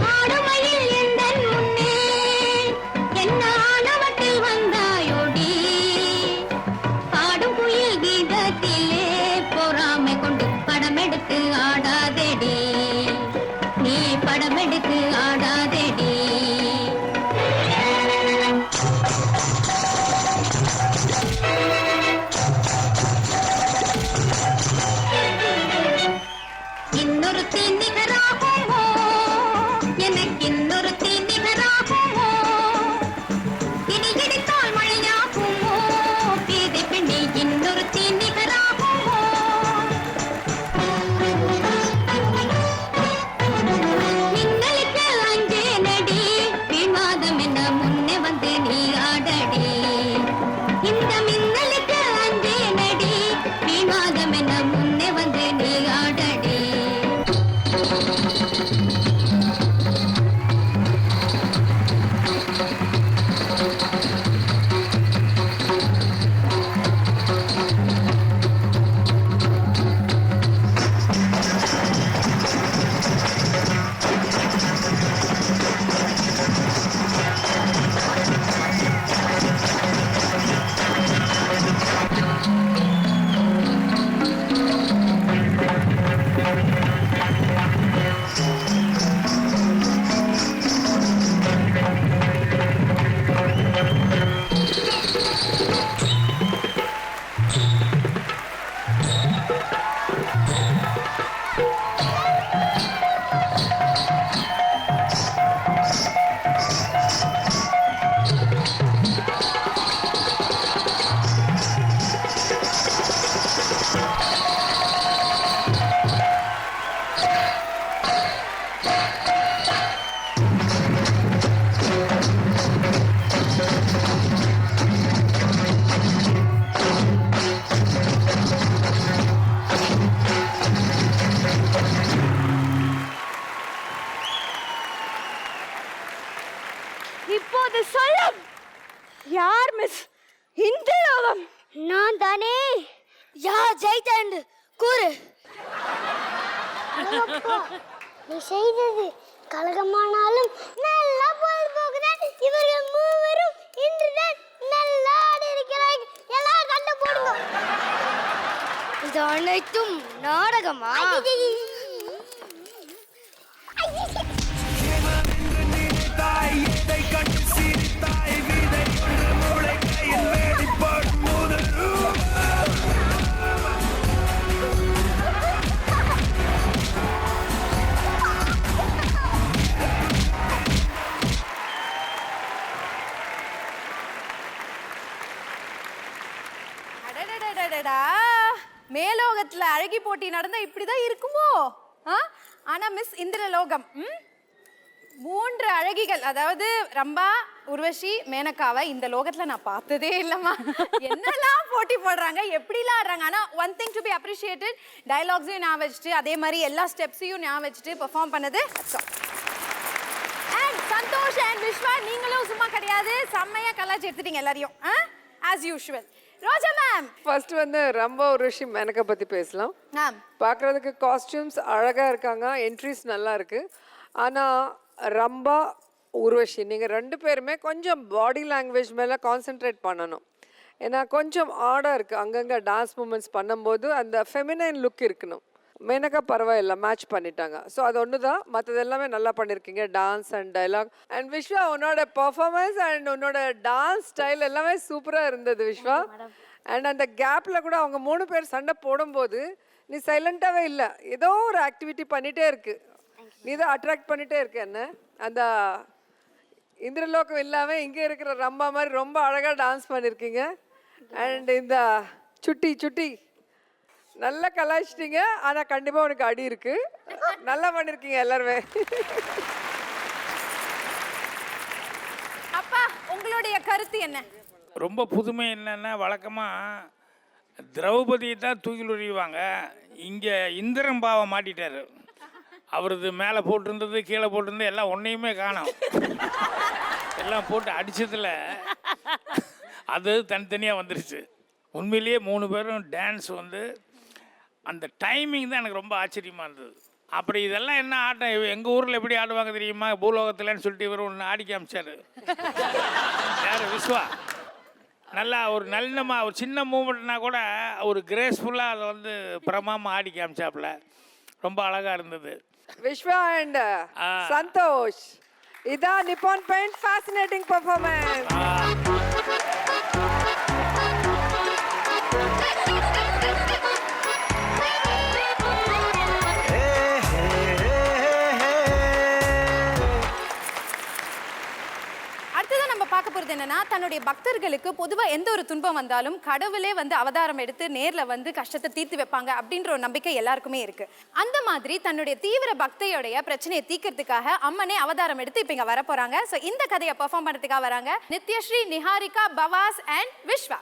ஆடுமையில் எந்தன் முன்னே என்ன ஆணவத்தில் வந்தாயோடி பாடும் குயில் கீதத்திலே பொறாமை கொண்டு படமெடுத்து ஆடாதேடி நீ படமெடுத்து ஆடாதேடி இன்னொரு நிகராகுமோ எனக்கு இன்னொரு நிகராகுமோ இனி இடித்தால் மழையாகுமோ பேதை பெண்ணே இன்னொரு நிகராகுமோ மின்னலுக்கு அஞ்சேனடி விவாதம் என்ன முன்னே வந்து நீ ஆடடி இந்த மின்னலுக்கு அஞ்சேனடி விவாதம் என்ன முன்னே வந்து நீ ஆடடி இப்போது சொல்லும் யார் மிஸ் இந்திரலோகம் நான் தானே யார் ஜெயித்தேன் கூறு நீ செய்தது கலகமானாலும் நல்லா பொழுதுபோக்குதான் இவர்கள் மூவரும் இன்றுதான் நல்லா ஆடி இருக்கிறார்கள் எல்லாம் கண்டு போடுங்க இது அனைத்தும் நாடகமா அடடடடடடா. மேலோகத்துல அழகி போட்டி நடந்தா இப்படிதான் இருக்குமோ? ஆனா மிஸ் இந்திரலோகம் 3 அழகிகள், அதாவது ரம்பா, உர்வஷி, மேனகாவை இந்த லோகத்துல நான் பார்த்ததே இல்லம்மா. என்னெல்லாம் போட்டி போடுறாங்க, எப்படிலாம் ஆடுறாங்க. ஆனா one thing to be appreciated, டயலாக்ஸையும் ஞாபகம் வச்சுட்டு அதே மாதிரி எல்லா ஸ்டெப்ஸையும் ஞாபகம் வச்சுட்டு பெர்ஃபார்ம் பண்ணது. அண்ட் சந்தோஷ் சந்தோஷ் அண்ட் விஸ்வா நீங்களும் சும்மா கிடையாது, செம்மையா கலாச்சி எடுத்துட்டீங்க எல்லாரையும் as usual. ரோஜா மேம் ஃபர்ஸ்ட் வந்து ரம்பா உருவஷி மேனகா பத்தி பேசலாம். மேம் பார்க்கறதுக்கு காஸ்டியூம்ஸ் அழகா இருக்காங்க, என்ட்ரிஸ் நல்லா இருக்கு. ஆனா ரம்பா உருவஷி நீங்க ரெண்டு பேருமே கொஞ்சம் பாடி லாங்குவேஜ் மேல கான்சென்ட்ரேட் பண்ணணும். ஏன்னா கொஞ்சம் ஆடாக இருக்குது, அங்கங்கே டான்ஸ் மூமெண்ட்ஸ் பண்ணும்போது அந்த ஃபெமினைன் லுக் இருக்கணும். மேனகா பரவாயில்ல, மேட்ச் பண்ணிட்டாங்க. ஸோ அது ஒன்று தான், மற்றது எல்லாமே நல்லா பண்ணியிருக்கீங்க, dance and dialogue. And Vishwa உன்னோட பர்ஃபார்மன்ஸ் அண்ட் உன்னோட டான்ஸ் ஸ்டைல் எல்லாமே சூப்பராக இருந்தது விஸ்வா. அண்ட் அந்த கேப்பில் கூட அவங்க 3 பேர் சண்டை போடும்போது நீ சைலண்ட்டாகவே இல்லை, ஏதோ ஒரு ஆக்டிவிட்டி பண்ணிகிட்டே இருக்கு, நீ தான் அட்ராக்ட் பண்ணிகிட்டே இருக்க என்ன. அந்த இந்திரலோகம் இல்லாமல் இங்கே இருக்கிற ரம்பா மாதிரி ரொம்ப அழகாக டான்ஸ் பண்ணியிருக்கீங்க. அண்ட் இந்த சுட்டி சுட்டி நல்லா கலாய்ச்சிட்டீங்க, ஆனால் கண்டிப்பாக உனக்கு அடி இருக்கு, நல்லா பண்ணியிருக்கீங்க எல்லாருமே. அப்பா உங்களுடைய கருத்து என்ன? ரொம்ப புதுமை என்னன்னா, வழக்கமாக திரௌபதியை தான் தூக்கில் உரிவாங்க, இங்கே இந்திரன் பாவை மாட்டிட்டாரு. அவரது மேலே போட்டிருந்தது கீழே போட்டிருந்தது எல்லாம் ஒன்றையுமே காணோம். எல்லாம் போட்டு அடித்ததில் அது தனித்தனியாக வந்துருச்சு. உண்மையிலேயே 3 பேரும் டான்ஸ் வந்து அந்த டைமிங் தான் எனக்கு ரொம்ப ஆச்சரியமாக இருந்தது. அப்புறம் இதெல்லாம் என்ன ஆட்டம், எங்கள் ஊரில் எப்படி ஆடுவாங்க தெரியுமா, பூலோகத்தில்னு சொல்லிட்டு இவர் ஒன்று ஆடி காமிச்சார். யார் விஸ்வா. நல்லா ஒரு நல்லமாக ஒரு சின்ன மூமெண்ட்னா கூட ஒரு கிரேஸ்ஃபுல்லாக அதை வந்து பிரமாமா ஆடி காமிச்சாப்புல, ரொம்ப அழகாக இருந்தது. விஸ்வா அண்ட் சந்தோஷ், இதான் நிப்பான் பெயிண்ட் ஃபேசினேட்டிங் பெர்ஃபார்மன்ஸ். அடுத்ததான் நம்ம பார்க்க போறது என்னன்னா, தன்னுடைய பக்தர்களுக்கு பொதுவா எந்த ஒரு துன்பம் வந்தாலும் கடவுளே வந்து அவதாரம் எடுத்து நேர்ல வந்து கஷ்டத்தை தீர்த்து வைப்பாங்க அப்படின்ற ஒரு நம்பிக்கை எல்லாருக்குமே இருக்கு. அந்த மாதிரி தன்னுடைய தீவிர பக்தியோடைய பிரச்சனையை தீர்க்கிறதுக்காக அம்மனே அவதாரம் எடுத்து இப்ப இங்க வர போறாங்க. சோ இந்த கதையை பெர்ஃபார்ம் பண்றதுக்காக வராங்க நித்யஸ்ரீ, நிஹாரிகா, பவாஸ் அண்ட் விஸ்வா.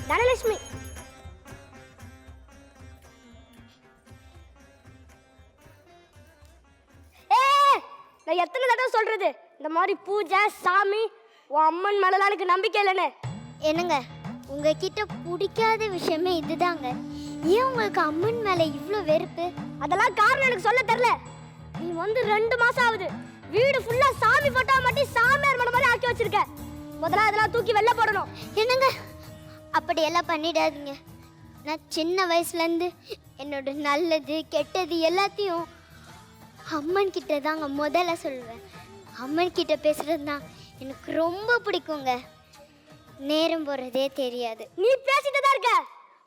தனலட்சுமி, நான் எத்தனை தடவை சொல்றது, இந்த மாதிரி பூஜை சாமி உன் அம்மன் மேலலாம் எனக்கு நம்பிக்கை இல்லைன்னு. என்னங்க, உங்ககிட்ட பிடிக்காத விஷயமே இதுதாங்க. ஏன் உங்களுக்கு அம்மன் மேல இவ்ளோ வெறுப்பு? அதெல்லாம் காரணம் எனக்கு சொல்ல தெரியல. நீ வந்து 2 மாசம் ஆகுது, வீடு ஃபுல்லா சாமி போட்டோ மாட்டி சாமியார் மன மாதிரி ஆக்கி வச்சிருக்க. முதல்ல அதெல்லாம் தூக்கி வெளில போடணும். என்னங்க, அப்படியெல்லாம் பண்ணிடாதீங்க. நான் சின்ன வயசுலேருந்து என்னோட நல்லது கெட்டது எல்லாத்தையும் அம்மன் கிட்ட தாங்க முதல்ல சொல்லுவேன். அம்மன் கிட்ட பேசுறது தான் எனக்கு ரொம்ப பிடிக்குங்க. நேரம் போகிறதே தெரியாது. நீ பேசிட்டு தான் இருக்க.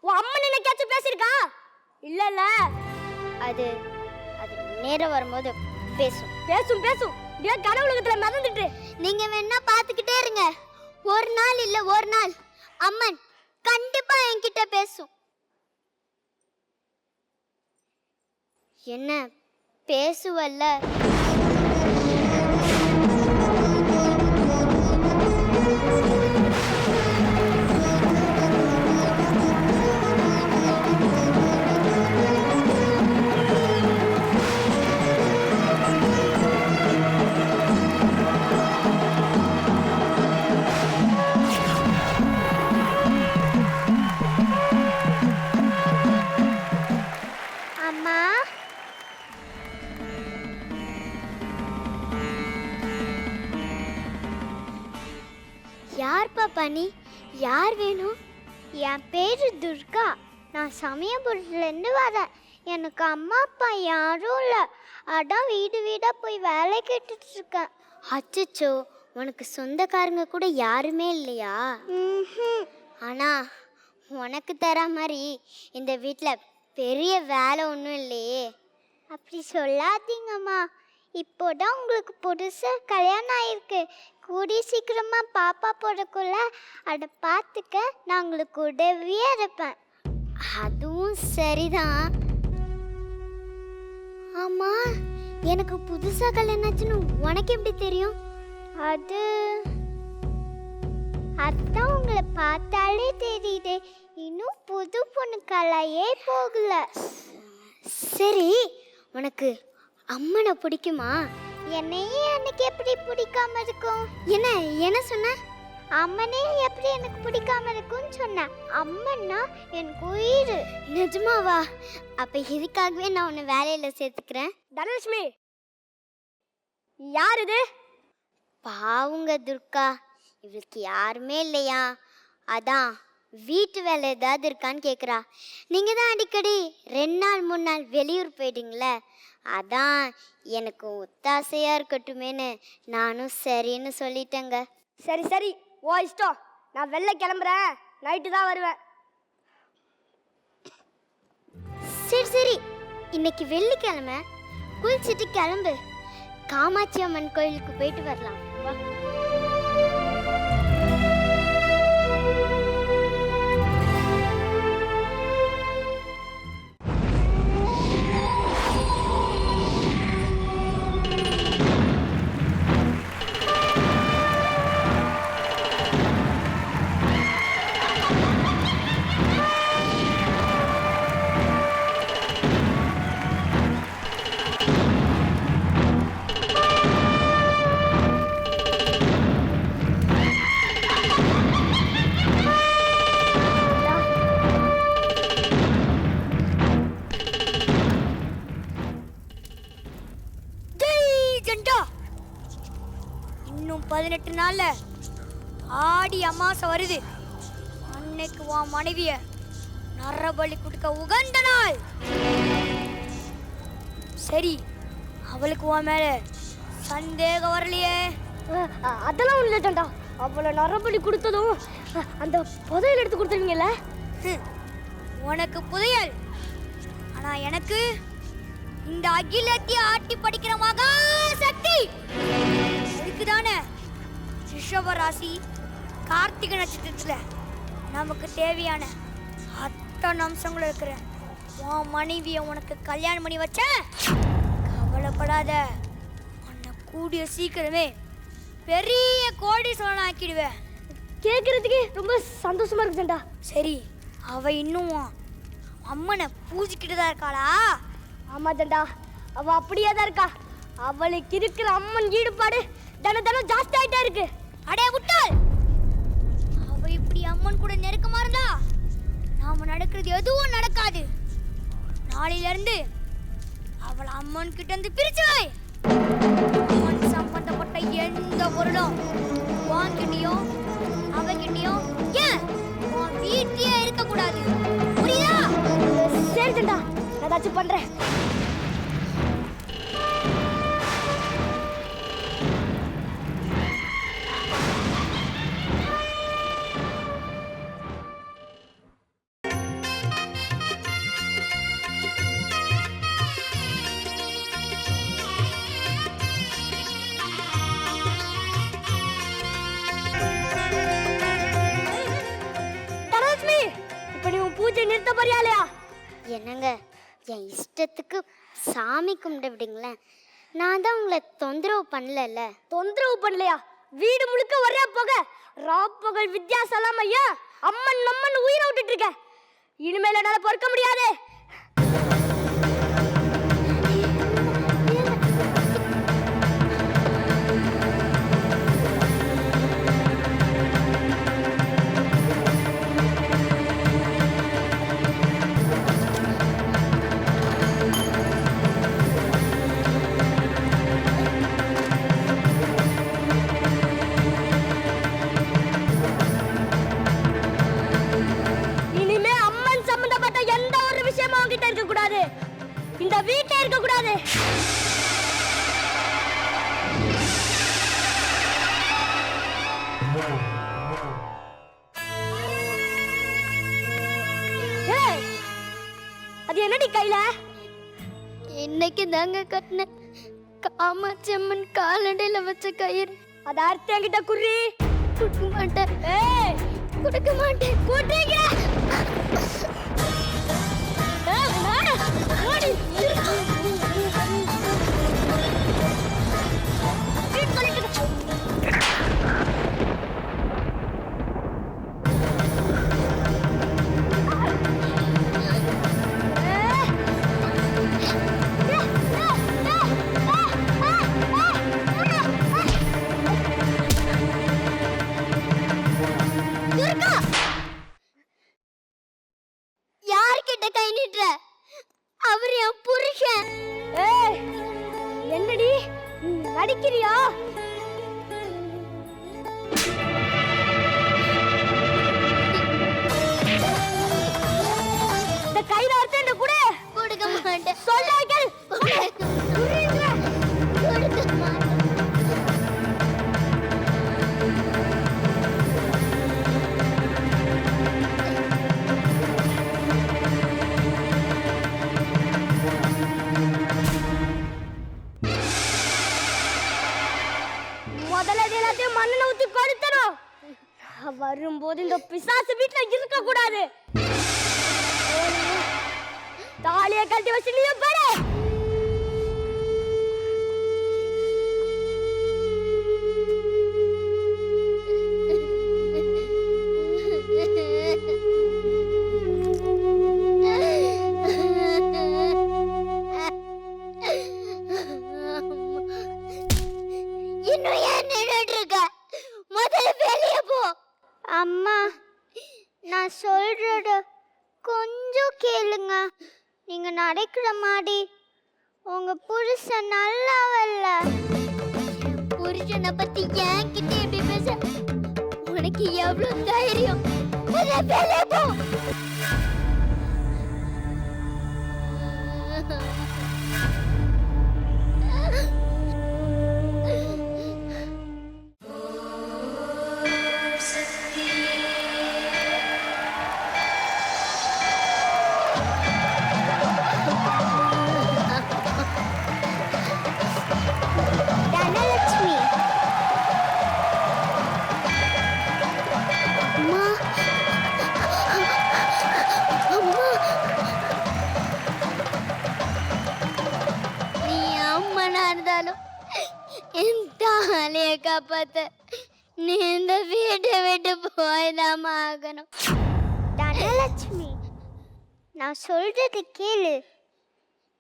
உன் அம்மன் என்னைக்காச்சும் பேசியிருக்கா? இல்லைல்ல. அது அது நேரம் வரும்போது பேசும். பேசும் பேசும். ஏன் கடவுளுகத்தில் மறந்துட்டு நீங்க வேணா பார்த்துக்கிட்டே இருங்க. ஒரு நாள் இல்லை ஒரு நாள் அம்மன் கண்டிப்பா என்கிட்ட பேசும். என்ன பேசுவல்ல? யார் பாப்பா நீ? யார் வேணும்? என் பேரு துர்கா. நான் சமயபுரத்துலேருந்து வரேன். எனக்கு அம்மா அப்பா யாரும் இல்லை. அதான் வீடு வீடாக போய் வேலை கேட்டுட்டு இருக்கேன். அச்சச்சோ, உனக்கு சொந்தக்காரங்க கூட யாருமே இல்லையா? ஆனால் உனக்கு தர மாதிரி இந்த வீட்டில் பெரிய வேலை ஒன்றும் இல்லையே. அப்படி சொல்லாதீங்கம்மா. இப்போதான் உங்களுக்கு புதுசாக கல்யாணம் ஆயிருக்கு. கூடிய சீக்கிரமா பாப்பா பிறக்குள்ள அதை பார்த்துக்க நான் உங்களுக்கு உதவியாக இருப்பேன். அதுவும் சரிதான். ஆமா, எனக்கு புதுசாக கல்யாணம் ஆச்சுன்னு உனக்கு எப்படி தெரியும்? அதான் உங்களை பார்த்தாலே தெரியுது. இன்னும் புது பொண்ணு கலையே போகல. சரி, உனக்கு அம்மனை பிடிக்குமா? என்னையே எனக்கு எப்படி பிடிக்காம இருக்கும்? என்ன சொன்ன? அம்மனே எப்படி எனக்கு பிடிக்காம இருக்கும்னு சொன்னேன். அம்மன்னா எனக்கு உயிர். நிஜமாவா? அப்ப இதுக்காகவே நான் உன்னை வேலையில சேர்த்துக்கிறேன். தனலட்சுமி, யார் இது? பாவுங்க துர்கா, இவளுக்கு யாருமே இல்லையா? அதான் வீட்டு வேலை ஏதாவது இருக்கான்னு கேட்குறா. நீங்கள் தான் அடிக்கடி 2 நாள் 3 நாள் வெளியூர் போயிட்டீங்களே, அதான் எனக்கு ஒத்தாசையாக இருக்கட்டுமேனு நானும் சரின்னு சொல்லிட்டேங்க. சரி சரி, ஓ இஷ்டம். நான் வெளில கிளம்புறேன், நைட்டு தான் வருவேன். சரி, இன்னைக்கு வெள்ளிக்கிழமை, குளிச்சுட்டு கிளம்பு. காமாட்சி அம்மன் கோயிலுக்கு போயிட்டு வரலாம். வா. இன்னும் 18 நாள்ல ஆடி அமாசை வருது. அன்னைக்கு உன் மனைவிய நரபலி கொடுக்க உகந்த நாள். சரி, அவளுக்கு உன் மேல சந்தேகம் வரலையே? அதெல்லாம் ஒண்ணு இல்ல. அவளை நரபலி கொடுத்ததும் அந்த புதையல் எடுத்து கொடுத்துருவீங்கல்ல? உனக்கு புதையல், ஆனா எனக்கு இந்த அகிலத்தை ஆட்டி படிக்கிற மகா சக்தி. அதுக்குதானே ரிஷப ராசி கார்த்திகை நட்சத்திரத்துல நமக்கு தேவையான அத்தனை அம்சங்களும் இருக்கிற உன் மனைவியை உனக்கு கல்யாணம் பண்ணி வச்ச. கவலைப்படாத, உன்னை கூடிய சீக்கிரமே பெரிய கோடீஸ்வரன் ஆக்கிடுவேன். கேட்கறதுக்கு ரொம்ப சந்தோஷமா இருக்கு சண்டா. சரி, அவ இன்னும் அம்மனை பூஜிக்கிட்டு தான் இருக்காளா? ஆமா தண்டா, அவ அப்படியே தான் இருக்கா. அவளுக்கு இருக்கிற அம்மன் ஈடுபாடு தினம் ஜாஸ்தி ஆயிட்டா இருக்கு. அடே முட்டாள், அவ இப்படி அம்மன் கூட நெருக்கமா இருந்தா நாம நடக்கிறது எதுவும் நடக்காது. நாளையில இருந்து அவளை அம்மன் கிட்ட இருந்து பிரிச்சு வை. அம்மன் சம்பந்தப்பட்ட எந்த பொருளும் வாங்கிட்டியோ அவகிட்டியோ ஏன் உன் வீட்டிலே இருக்க கூடாது. புரியுதா? சரி தண்டா, நான் ஏதாச்சும் பண்றேன். பூஜை நிறுத்த போறியாலையா? என்னங்க, என் இஷ்டத்துக்கு சாமி கும்பிட விடுங்களேன். நான் தான் உங்களை தொந்தரவு பண்ணல. தொந்தரவு பண்ணலையா? வீடு முழுக்க ஒரே போக ராப்பகல் வித்தியாசம் ஐயா. அம்மன் நம்மன் உயிரை விட்டுட்டு இருக்க. இனிமேல என்னால பொறுக்க முடியாது. இருக்க கூடாது. அது என்னடி கையில? இன்னைக்கு தாங்க கட்டின காமாட்சி அம்மன் காலடையில வச்ச கயிறு. அத அர்த்தம் என்கிட்ட குறி. கொடுக்க மாட்டேன். ஏய், கொடுக்க மாட்டேன். கூட்டுறீங்க. யார்கிட்ட கை நீட்டுற? அவர் என் புருஷன். ஏய், என்னடி நடிக்கிறியா? இந்த கையில அர்த்தம் என்ன கூட கொடுக்க மாட்டேன். சொல்லார்கள் கொடுக்க மாட்டேன். முதல்ல எல்லாத்தையும் மண்ணெண்ண ஊத்தி கொடுத்தணும். வரும்போது இந்த பிசாசு வீட்டுல இருக்க கூடாது. தாலியை கட்டி வச்சு நீ பாரு. இன்னும் ஏன் நின்னுட்டு இருக்க? முதல்ல வெளியே போ. அம்மா, நான் சொல்றத கொஞ்சம் கேளுங்க. நீங்க நடக்கிற மாதிரி உங்க புருஷன் நல்லாவல்ல. புருஷனை பத்தி என்கிட்ட எப்படி பேச? உனக்கு எவ்வளவு தைரியம்? முதல்ல வெளியே போ. தனலட்சுமி, அம்மா, அம்மா, நீ அம்மனா இருந்தாலும் என் தாலியை காப்பாத்த நீ இந்த வீட்டை விட்டு போய்தான் ஆகணும். தனலட்சுமி, நான் சொல்றது கேளு.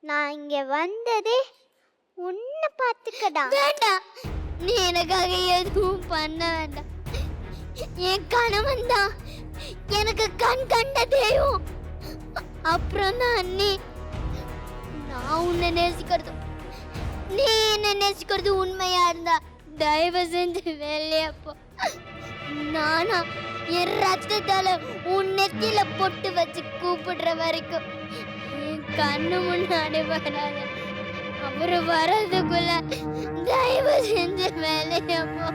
நான் இங்க வந்ததே உன்னை பார்த்துக்கடா. வேண்டாம், நீ எனக்காக எதுவும் பண்ண வேண்டாம். என் கணவன் தான் எனக்கு கண் கண்ட தெய்வம். அப்புறம் தான் நீ. நான் உன்னை நேசிக்கிறது, நீ என்ன நேசிக்கிறது உண்மையா இருந்தா தயவு செஞ்சு வெளியே போ. நானா என் ரத்தத்தால உன் நெத்தியில பொட்டு வச்சு கூப்பிடுற வரைக்கும் என் கண்ணு முன்னாடி வராத. அவரு வர்றதுக்குள்ள தயவு செஞ்சு வெளியே போ.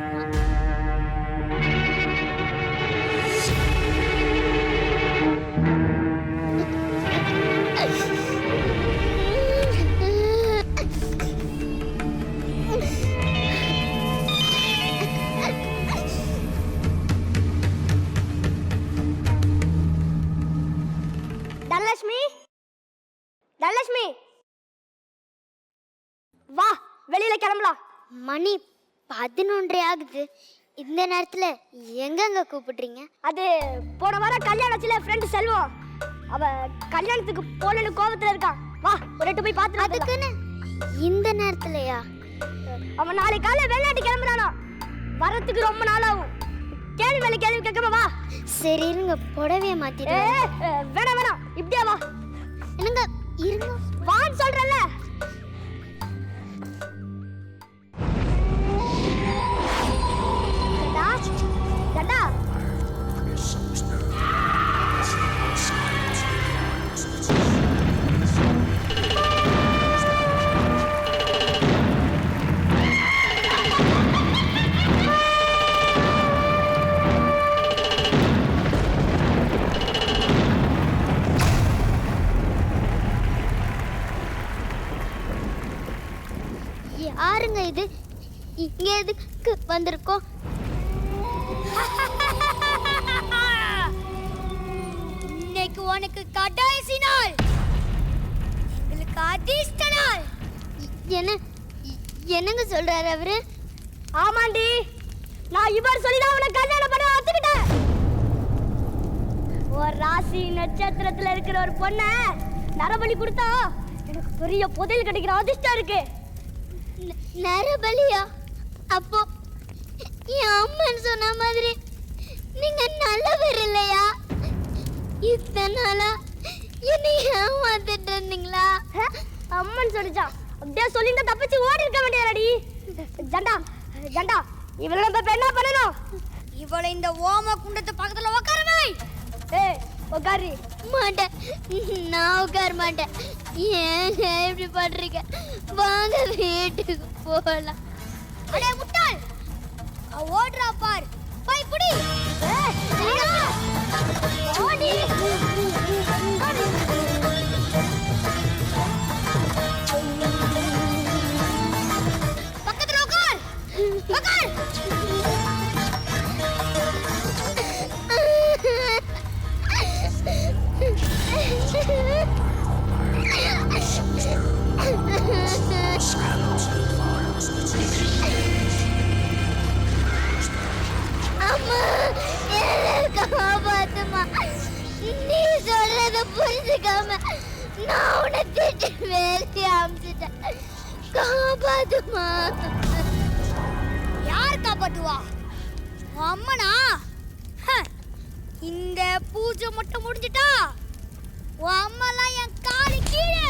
தனலட்சுமி, தனலட்சுமி, வா வெளியில கிளம்பலாம். மணி 11 ஆகுது. இந்த நேரத்துல எங்கங்க கூப்பிடுறீங்க? அது போன வாரம் கல்யாணத்துல ஃப்ரெண்ட் செல்வம். அவ கல்யாணத்துக்கு போலன்னு கோவத்துல இருக்கான். வா ஒரு எட்டு போய் பாத்து. அதுக்குன்னு இந்த நேரத்துலயா? அவன் நாளை காலையில வெளிநாட்டு கிளம்புறானா. வரத்துக்கு ரொம்ப நாள் ஆகும். கேள்வி மேல கேள்வி கேட்காம வா. சரி இருங்க, புடவைய மாத்திட்டு. வேணாம் வேணாம், இப்படியா வா. என்னங்க இருங்க, வான்னு சொல்றல. டடா யாருங்க இது? இங்க எதுக்கு வந்திருக்கோம்? இன்னைக்கு உனக்கு கடைசி நாள், எங்களுக்கு அதிர்ஷ்ட நாள். என்னங்க சொல்றாரு அவரு? ஆமாண்டி, நான் இவர் சொல்லிதான் உனக்கு கல்யாணம் பண்ண ஒத்துக்கிட்டேன். ஒரு ராசி நட்சத்திரத்துல இருக்கிற ஒரு பொண்ணை நரபலி கொடுத்தா எனக்கு பெரிய புதையல் கிடைக்கிற அதிர்ஷ்டம் இருக்கு. நரபலியா? அப்போ என் அம்மன் சொன்ன மாதிரி நீங்க நல்லவர் இல்லையா? இத்தனை நாளா என்னை ஏமாத்திட்டு இருந்தீங்களா? அம்மன் சொல்லிச்சா? அப்படியே சொல்லிட்டு தப்பிச்சு ஓடி இருக்க வேண்டியதாடி. ஜண்டா ஜண்டா, இவளை நம்ம என்ன பண்ணணும்? இவளை இந்த ஓம குண்டத்து பக்கத்துல உட்கார வை. ஏய் உட்காரு. மாட்டேன், நான் உட்கார மாட்டேன். ஏங்க இப்படி பண்றீங்க? வாங்க வீட்டுக்கு போகலாம். அடே முட்டாள், ஓடுறா பார், போய் புடி. ஓடி பக்கத்துல உட்கார் உட்கார். அம்மா, என்னை காப்பாத்துமா. நீ சொல்றத புரிஞ்சுக்காம நான் உன்னை திட்டு வேலையை அமிச்சிட்டேன். காப்பாத்துமா. யார் காப்பாத்துவா? உன் அம்மனா? இந்த பூஜை மட்டும் முடிஞ்சிட்டா உன் அம்மாலாம் என் காலு கீழே.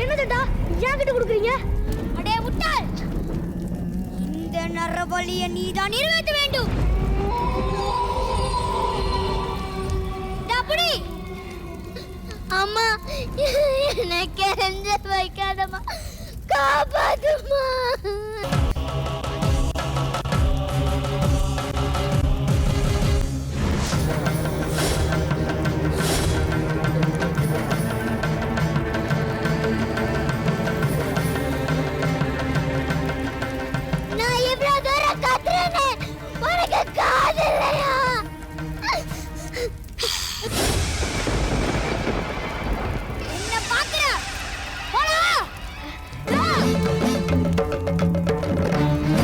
என்னடா என்கிட்ட கொடுக்குறீங்க? அடே முட்டாள், இந்த நரபலியை நீதான் நிறைவேற்ற வேண்டும். டபுடி. அம்மா, எனக்கு எந்த வைக்காதம்மா, காப்பாத்துமா. நான் இவ்வளவு தூரம் கத்துறேனே, உனக்கு காது இல்லையா? என்ன பாக்குற? போடா.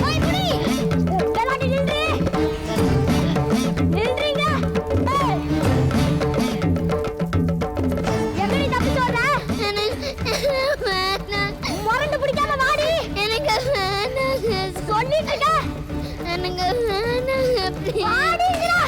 போய் புடி. கலாடி நின்று. நின்றீங்க. ஏய். எங்கடி தப்பிச்சு வர? முரண்டு பிடிக்காம வாடி. எனக்கு வேணாங்க. சொல்லிட்டு இருக்க. எனக்கு வேணாங்க. வாடிங்கடா.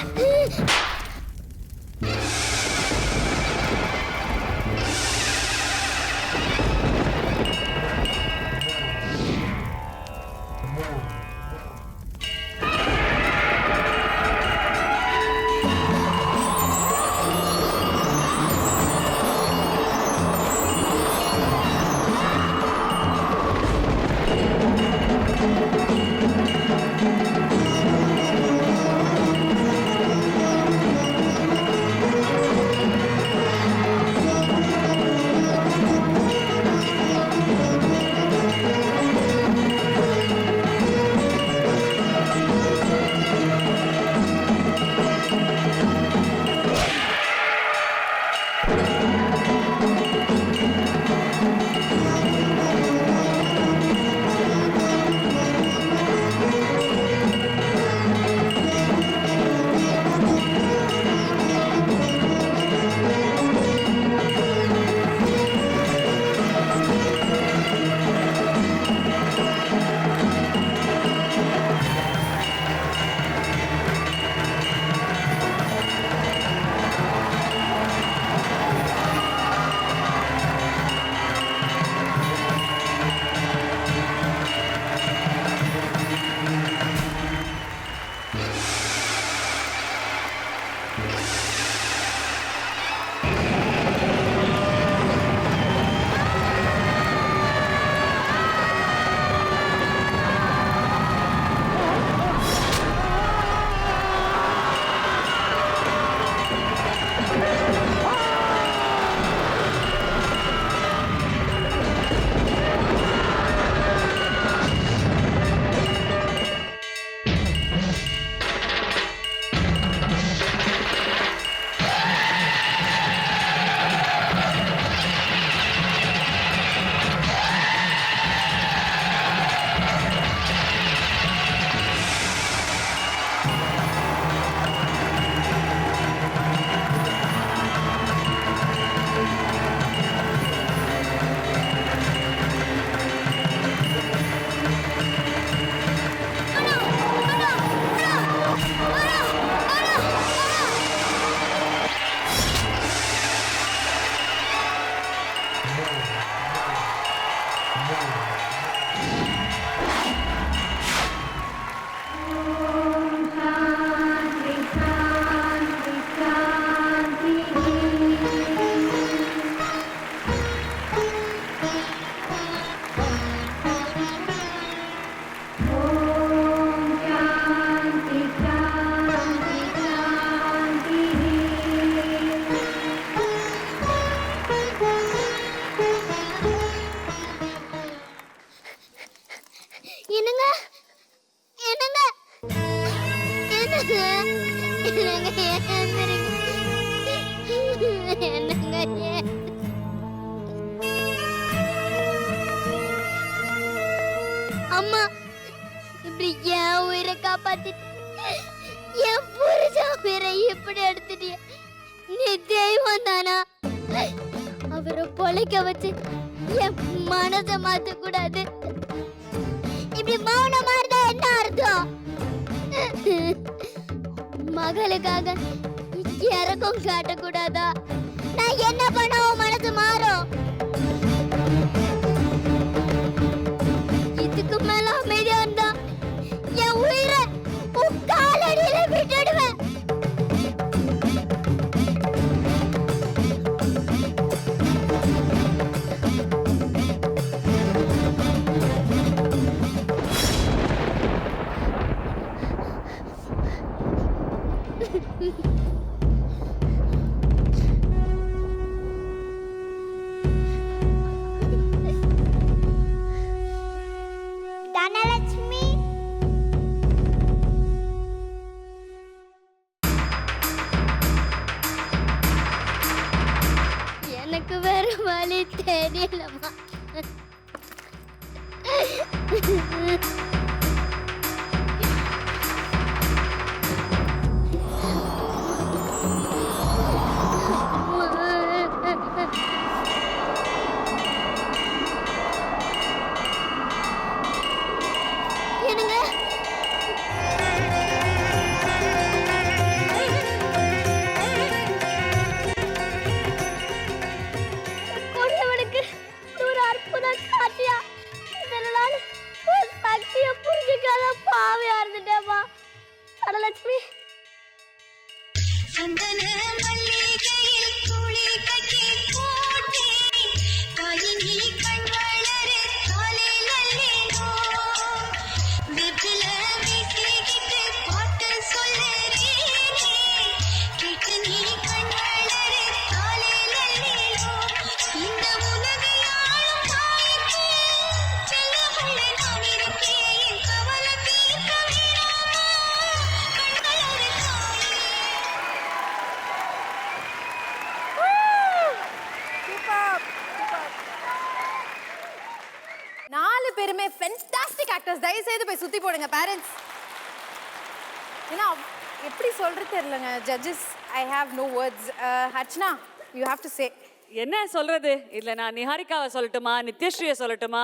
என்னங்க அம்மா இப்படி என் உயிரை காப்பாத்திட்டு என் புருஷ உயிரை இப்படி எடுத்துட்டிய நீ தெய்வம் தானா அவரை பொழைக்க வச்சு என் மனசை மாத்த கூடாது இப்படி மௌனமா இருந்தா என்ன அர்த்தம் மகளுக்காக இறக்கம் காட்டக்கூடாதா நான் என்ன பண்ண உன் மனசு மாறும் இதுக்கு மேல அமைதியா இருந்தா என் உயிரை உன் காலடியில விட்டுடுவேன் தனலட்சுமி எனக்கு வேற வழி தெரியலம்மா என்னங்க கொடியவனுக்கு ஒரு அற்புத காட்டியா இதனால ஒரு சக்தியை புரிஞ்சுக்காத பாவியா இருந்துட்டேம்மா தனலட்சுமி சந்தன மல்லிகையில் குழி கட்டி போட்டேன் தாயினி கண் வளர காலில் அல்லேனோ வெற்றில வீசிக்கிட்டு பாட்டு சொல்லுறேனே கேட்டு நீ கண் வளர காலில் அல்லேனோ இந்த உலகையாளும் தாய்க்கு செல்லமுள்ள நான் இருக்கேன் என் கவலை தீர்க்க வேணாமா கண் வளர தாயே நாலு பேருமே ஃபென்டாஸ்டிக் ஆக்டர்ஸ். தயவு செய்து போய் சுத்தி போடுங்க பேரண்ட்ஸ். ஏன்னா எப்படி சொல்றது தெரியலங்க judges. I have no words. Archana you have to say. என்ன சொல்றது? இல்ல நான் நிஹாரிகாவை சொல்லட்டுமா, நித்யஸ்ரீயை சொல்லட்டுமா,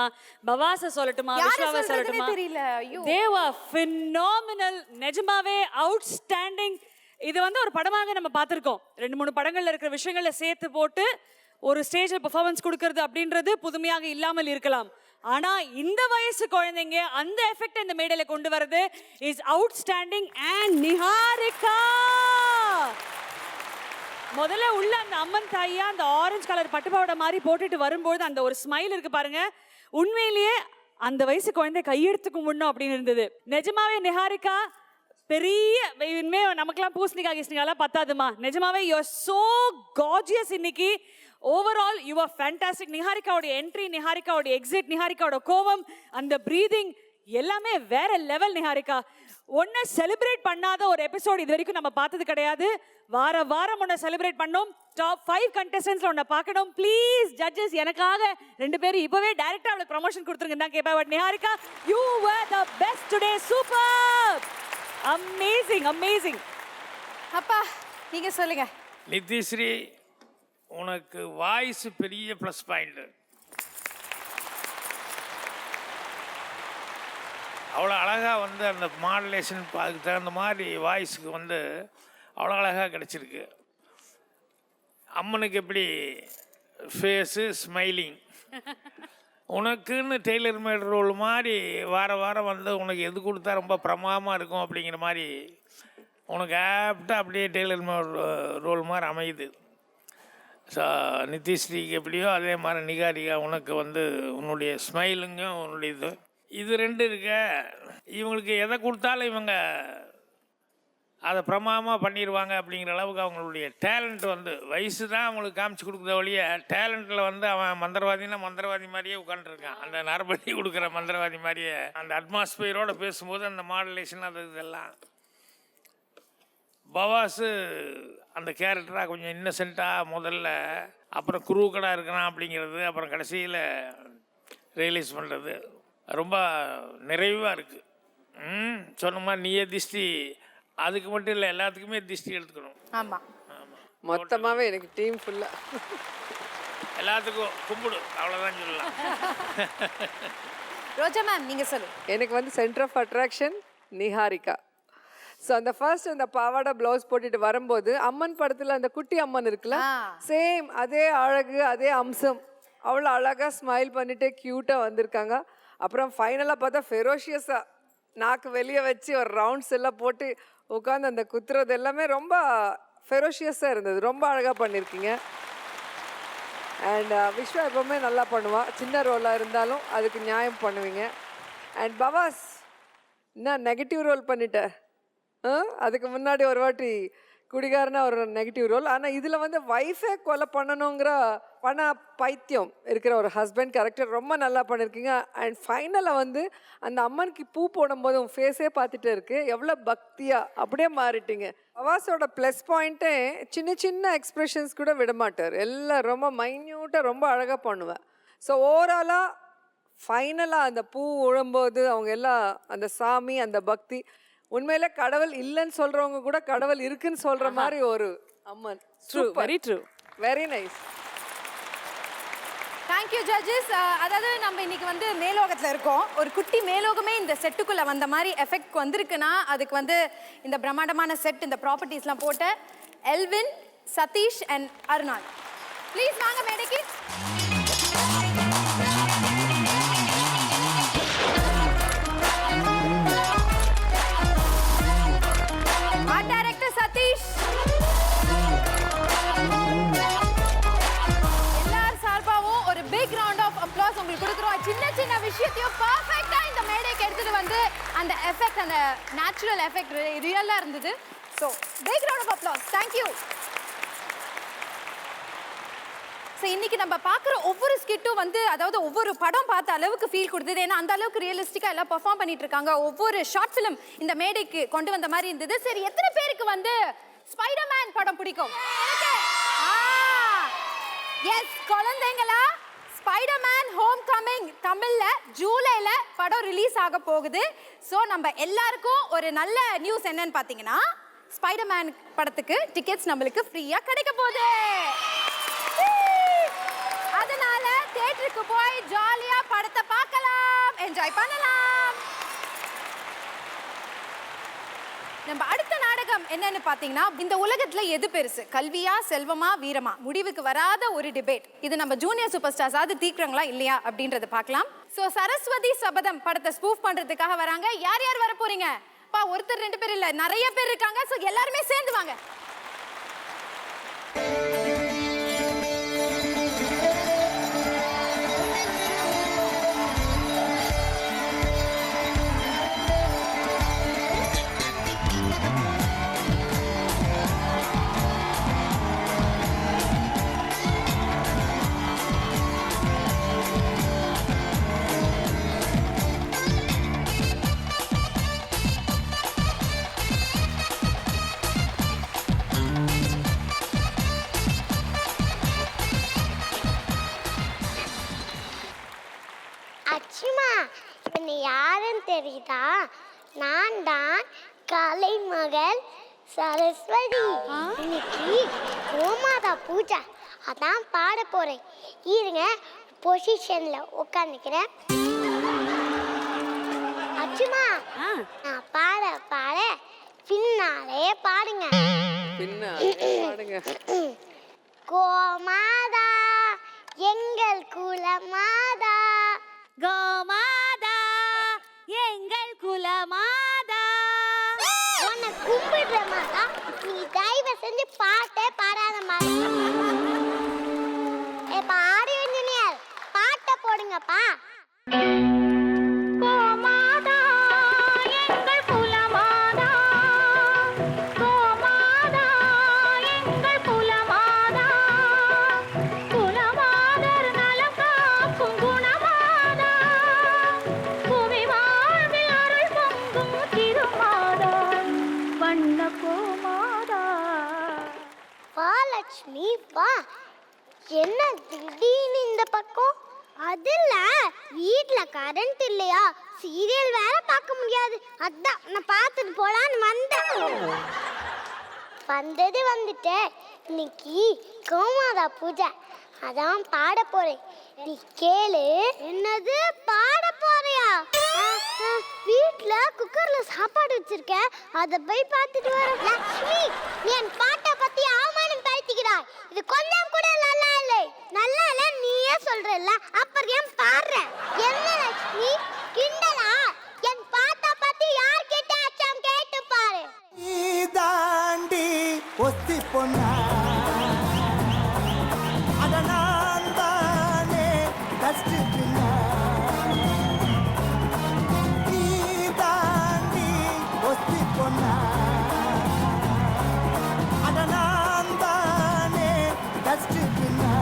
பவாஸை சொல்லட்டுமா, யாரை விஸ்வாவை சொல்றதுனே சொல்லட்டுமா? தெரியல. ஐயோ. They were phenomenal. நிஜமாவே அவுட்ஸ்டாண்டிங். இது வந்து ஒரு படமாக நம்ம பார்த்திருக்கோம். 2-3 படங்கள்ல இருக்கிற விஷயங்களை சேர்த்து போட்டு ஒரு ஸ்டேஜில் பெர்ஃபார்மன்ஸ் கொடுக்கறது அப்படின்றது புதுமையாக இல்லாமல் இருக்கலாம். ஆனா இந்த வயசு குழந்தைங்க அந்த எஃபெக்ட் இந்த மேடையில கொண்டு வரது இஸ் அவுட்ஸ்டாண்டிங். அண்ட் நிஹாரிகா முதல்ல உள்ள அந்த அம்மன் தாயா அந்த ஆரஞ்சு கலர் பட்டுப்பாவடை மாதிரி போட்டுட்டு வரும்போது அந்த ஒரு ஸ்மைல் இருக்கு பாருங்க, உண்மையிலேயே அந்த வயசு குழந்தை கையெடுத்து கும்பிடணும் அப்படின்னு இருந்தது. நிஜமாவே நிஹாரிகா பெரிய இனிமே நமக்கெல்லாம் பூசணிக்காய் கிருஷ்ணிகாலாம் பத்தாதுமா. நிஜமாவே யூ ஆர் சோ கார்ஜியஸ் இன்னைக்கு. Overall you are fantastic. நிஹாரிகாவோட என்ட்ரி, நிஹாரிகாவோட எக்ஸிட், நிஹாரிகாவோட கோவம், அந்த ப்ரீதிங் எல்லாமே வேற லெவல். நிஹாரிகா ஒன்றை செலிப்ரேட் பண்ணாத ஒரு எபிசோட் இது வரைக்கும் நம்ம பார்த்தது கிடையாது. வாரம் ஒன்றை செலிப்ரேட் பண்ணோம். டாப் 5 கண்டெஸ்டன்ஸ்ல ஒன்றை பார்க்கணும். ப்ளீஸ் ஜட்ஜஸ் எனக்காக 2 பேரும் இப்பவே டைரக்டா அவளுக்கு ப்ரமோஷன் கொடுத்துருங்க தான் கேட்பேன். But Niharika you were the best today. Super, amazing amazing. அப்பா நீங்க சொல்லுங்க. நித்யஸ்ரீ உனக்கு வாய்ஸ் பெரிய ப்ளஸ் பாயிண்ட். அவ்வளோ அழகாக வந்து அந்த மாடுலேஷன் அதுக்கு தகுந்த மாதிரி வாய்ஸுக்கு வந்து அவ்வளோ அழகாக கிடச்சிருக்கு. அம்மனுக்கு எப்படி ஃபேஸு ஸ்மைலிங், உனக்குன்னு டெய்லர் மேட் ரோல் மாதிரி வாரம் வந்து உனக்கு எது கொடுத்தா ரொம்ப பிரமாதமாக இருக்கும் அப்படிங்கிற மாதிரி உனக்கு ஆப்டாக அப்படியே டெய்லர் மேட் ரோல் மாதிரி அமையுது. ஸோ நித்யஸ்ரீக்கு எப்படியோ அதே மாதிரி நிகாரிகா உனக்கு வந்து உன்னுடைய ஸ்மைலுங்க உன்னுடைய இது 2 இருக்க. இவங்களுக்கு எதை கொடுத்தாலும் இவங்க அதை பிரமாதமாக பண்ணிடுவாங்க அப்படிங்கிற அளவுக்கு அவங்களுடைய டேலண்ட் வந்து வயசு தான் அவங்களுக்கு காமிச்சு கொடுக்குற வழிய டேலண்ட்டில் வந்து அவன் மந்திரவாதினா மந்திரவாதி மாதிரியே உட்காந்துருக்கான். அந்த நரபலி கொடுக்குற மந்திரவாதி மாதிரியே அந்த அட்மாஸ்பியரோடு பேசும்போது அந்த மாடுலேஷன் அது இதெல்லாம் பவாஸு அந்த கேரக்டராக கொஞ்சம் இன்னசென்ட்டாக முதல்ல, அப்புறம் குருக்கடாக இருக்கிறான் அப்படிங்கிறது, அப்புறம் கடைசியில் ரியலைஸ் பண்ணுறது ரொம்ப நிறைவாக இருக்குது. சொன்ன மாதிரி நீயே திஷ்டி, அதுக்கு மட்டும் இல்லை எல்லாத்துக்குமே திஷ்டி எடுத்துக்கணும். ஆமாம், மொத்தமாகவே எனக்கு டீம் ஃபுல்லாக எல்லாத்துக்கும் கும்பிடு, அவ்வளோதான் சொல்லலாம். ரோஜா மேம் நீங்கள் சொல்லு. எனக்கு வந்து centre of attraction Niharika. So அந்த ஃபர்ஸ்ட் அந்த பாவாடை ப்ளவுஸ் போட்டுட்டு வரும்போது அம்மன் படத்தில் அந்த குட்டி அம்மன் இருக்குல்ல, சேம் அதே அழகு அதே அம்சம், அவ்வளோ அழகாக ஸ்மைல் பண்ணிட்டு க்யூட்டாக வந்திருக்காங்க. அப்புறம் ஃபைனலாக பார்த்தா ஃபெரோஷியஸாக நாக்கு வெளியே வச்சு ஒரு ரவுண்ட்ஸ் எல்லாம் போட்டு உட்காந்து அந்த குத்துறது எல்லாமே ரொம்ப ஃபெரோஷியஸாக இருந்தது. ரொம்ப அழகாக பண்ணியிருக்கீங்க. அண்ட் விஸ்வா எப்போவுமே நல்லா பண்ணுவா, சின்ன ரோலாக இருந்தாலும் அதுக்கு நியாயம் பண்ணுவீங்க. அண்ட் பவாஸ் என்ன நெகட்டிவ் ரோல் பண்ணிட்ட, அதுக்கு முன்னாடி ஒரு வாட்டி குடிகாரனா ஒரு நெகட்டிவ் ரோல். ஆனால் இதில் வந்து ஒய்ஃபே கொலை பண்ணணுங்கிற பைத்தியம் இருக்கிற ஒரு ஹஸ்பண்ட் கேரக்டர் ரொம்ப நல்லா பண்ணியிருக்கீங்க. அண்ட் ஃபைனலாக வந்து அந்த அம்மனுக்கு பூ போடும்போது உன் ஃபேஸே பார்த்துட்டு இருக்கு, எவ்வளோ பக்தியாக அப்படியே மாறிட்டீங்க. பவாஸோட ப்ளஸ் பாயிண்ட்டே சின்ன சின்ன எக்ஸ்ப்ரெஷன்ஸ் கூட விடமாட்டார், எல்லாம் ரொம்ப மைன்யூட்டாக ரொம்ப அழகாக பண்ணுவேன். ஸோ ஓவராலாக ஃபைனலாக அந்த பூ விழும்போது அவங்க எல்லாம் அந்த சாமி அந்த பக்தி, உண்மையிலே கடவுள் இல்லைன்னு சொல்கிறவங்க கூட கடவுள் இருக்குன்னு சொல்கிற மாதிரி ஒரு அம்மன். True, very true, very nice. Thank you judges. அதாவது நம்ம இன்னைக்கு வந்து மேலோகத்தில் இருக்கோம், ஒரு குட்டி மேலோகமே இந்த செட்டுக்குள்ளே வந்த மாதிரி எஃபெக்ட் வந்திருக்குன்னா அதுக்கு வந்து இந்த பிரம்மாண்டமான செட், இந்த ப்ராப்பர்ட்டிஸ்லாம் போட்ட எல்வின், சதீஷ் அண்ட் அருணாள், ப்ளீஸ் வாங்க மேடைக்கு. ஆர்ட் டைரக்டர் சதீஷ், எல்லார் சார்பாகவும் ஒரு பிக் ரவுண்ட் ஆஃப் அப்ளாஸ் உங்களுக்கு கொடுக்குறோம். சின்ன சின்ன விஷயத்தையும் பர்ஃபெக்ட்டா இந்த மேடைக்கு எடுத்துட்டு வந்து அந்த எஃபெக்ட், அந்த நேச்சுரல் எஃபெக்ட் ரியலா இருந்தது. So big round of applause. Thank you. So இன்னைக்கு நம்ம பார்க்குற ஒவ்வொரு ஸ்கிட்டும் வந்து, அதாவது ஒவ்வொரு படம் பார்த்த அளவுக்கு ஃபீல் கொடுத்தது. ஏன்னா அந்த அளவுக்கு ரியலிஸ்டிக்காக எல்லாம் பெர்ஃபார்ம் பண்ணிட்டு இருக்காங்க. ஒவ்வொரு ஷார்ட் ஃபிலிம் இந்த மேடைக்கு கொண்டு வந்த மாதிரி இருந்தது. சரி, எத்தனை பேருக்கு வந்து ஸ்பைடர்மேன் படம் பிடிக்கும்? எஸ் குழந்தைங்களா, ஸ்பைடர்மேன் ஹோம் கமிங் தமிழ்ல ஜூலைல படம் ரிலீஸ் ஆக போகுது. ஸோ நம்ம எல்லாருக்கும் ஒரு நல்ல நியூஸ் என்னன்னு பார்த்தீங்கன்னா, ஸ்பைடர்மேன் படத்துக்கு டிக்கெட்ஸ் நம்மளுக்கு ஃப்ரீயா கிடைக்க போகுது. அதனால தியேட்டருக்கு போய் ஜாலியா படத்தை பார்க்கலாம், என்ஜாய் பண்ணலாம். நம்ம அடுத்த நாடகம் என்னன்னு பாத்தீங்கன்னா, இந்த உலகத்துல எது பெருசு, கல்வியா செல்வமா வீரமா, முடிவுக்கு வராத ஒரு டிபேட். இது நம்ம ஜூனியர் சூப்பர் ஸ்டார்ஸ் ஆது தீக்குறாங்களா இல்லையா அப்படின்றத பார்க்கலாம். சோ சரஸ்வதி சபதம் படத்தை ஸ்பூஃப் பண்றதுக்காக வராங்க. யார் யார் வர போறீங்க? ஒருத்தர் ரெண்டு பேர் இல்ல, நிறைய பேர் இருக்காங்க. சோ எல்லாருமே சேர்ந்து வாங்க. அச்சுமா, என்ன யாருன்னு தெரியுதா? நான் தான் கலைமகள் சரஸ்வதி. இன்னைக்கு கோமாதா பூஜை, அதான் பாட போறேன். இருங்க, பொசிஷன்ல உட்காந்துக்கிறேன். அச்சுமா, நான் பாட பாட பின்னாலே பாடுங்க. கோமாதா எங்கள் குலமாதா, கோமாதா எங்கள் குலமாதா. உன்னை கும்பிடுற மாதா, நீ தயவு செஞ்சு பாட்டே பாடாத மாதா. இப்ப ஆடியோ இன்ஜினியர் பாட்டை போடுங்கப்பா. கோமாதா எங்கள் குலமாதா, கோமாதா எங்கள் குலமாதா, குலமாதர் நலம் காக்கும் குணமாதா, புவி வாழ்வில் அருள் பொங்கும் திருமாதா, வண்ண கோமாதா. லட்சுமி வா. என்ன திடீர்னு இந்த பக்கம்? அதில்ல வீட்ல கரண்ட் இல்லையா, சீரியல் வேற பார்க்க முடியாது, அதான் நான் பார்த்துட்டு போலான்னு வந்தேன். வந்தது வந்துட்டேன். இன்னைக்கு கோமாதா பூஜை, அதான் பாட போறேன். நீ கேளு. என்னது பாட போறியா? வீட்ல குக்கர்ல சாப்பாடு வச்சிருக்கேன், அத போய் பார்த்துட்டு வர. லட்சுமி, நீ என் பாட்டை பத்தி அவமானம் படுத்திக்கிறாய். இது கொஞ்சம் கூட நல்லா இல்லை. நல்லா இல்ல நீயே சொல்றல்ல, அப்புறம் ஏன் பாடுற? என்ன லட்சுமி கிண்டலா? என் பாட்டை பத்தி யார் கிட்ட அச்சம் கேட்டு பாரு. நீ தாண்டி ஒத்தி பொண்ணா, அட நான் தானே கஷ்டத்தினா. நீ தாண்டி ஒத்தி பொண்ணா, அட நான் தானே கஷ்டத்தினா.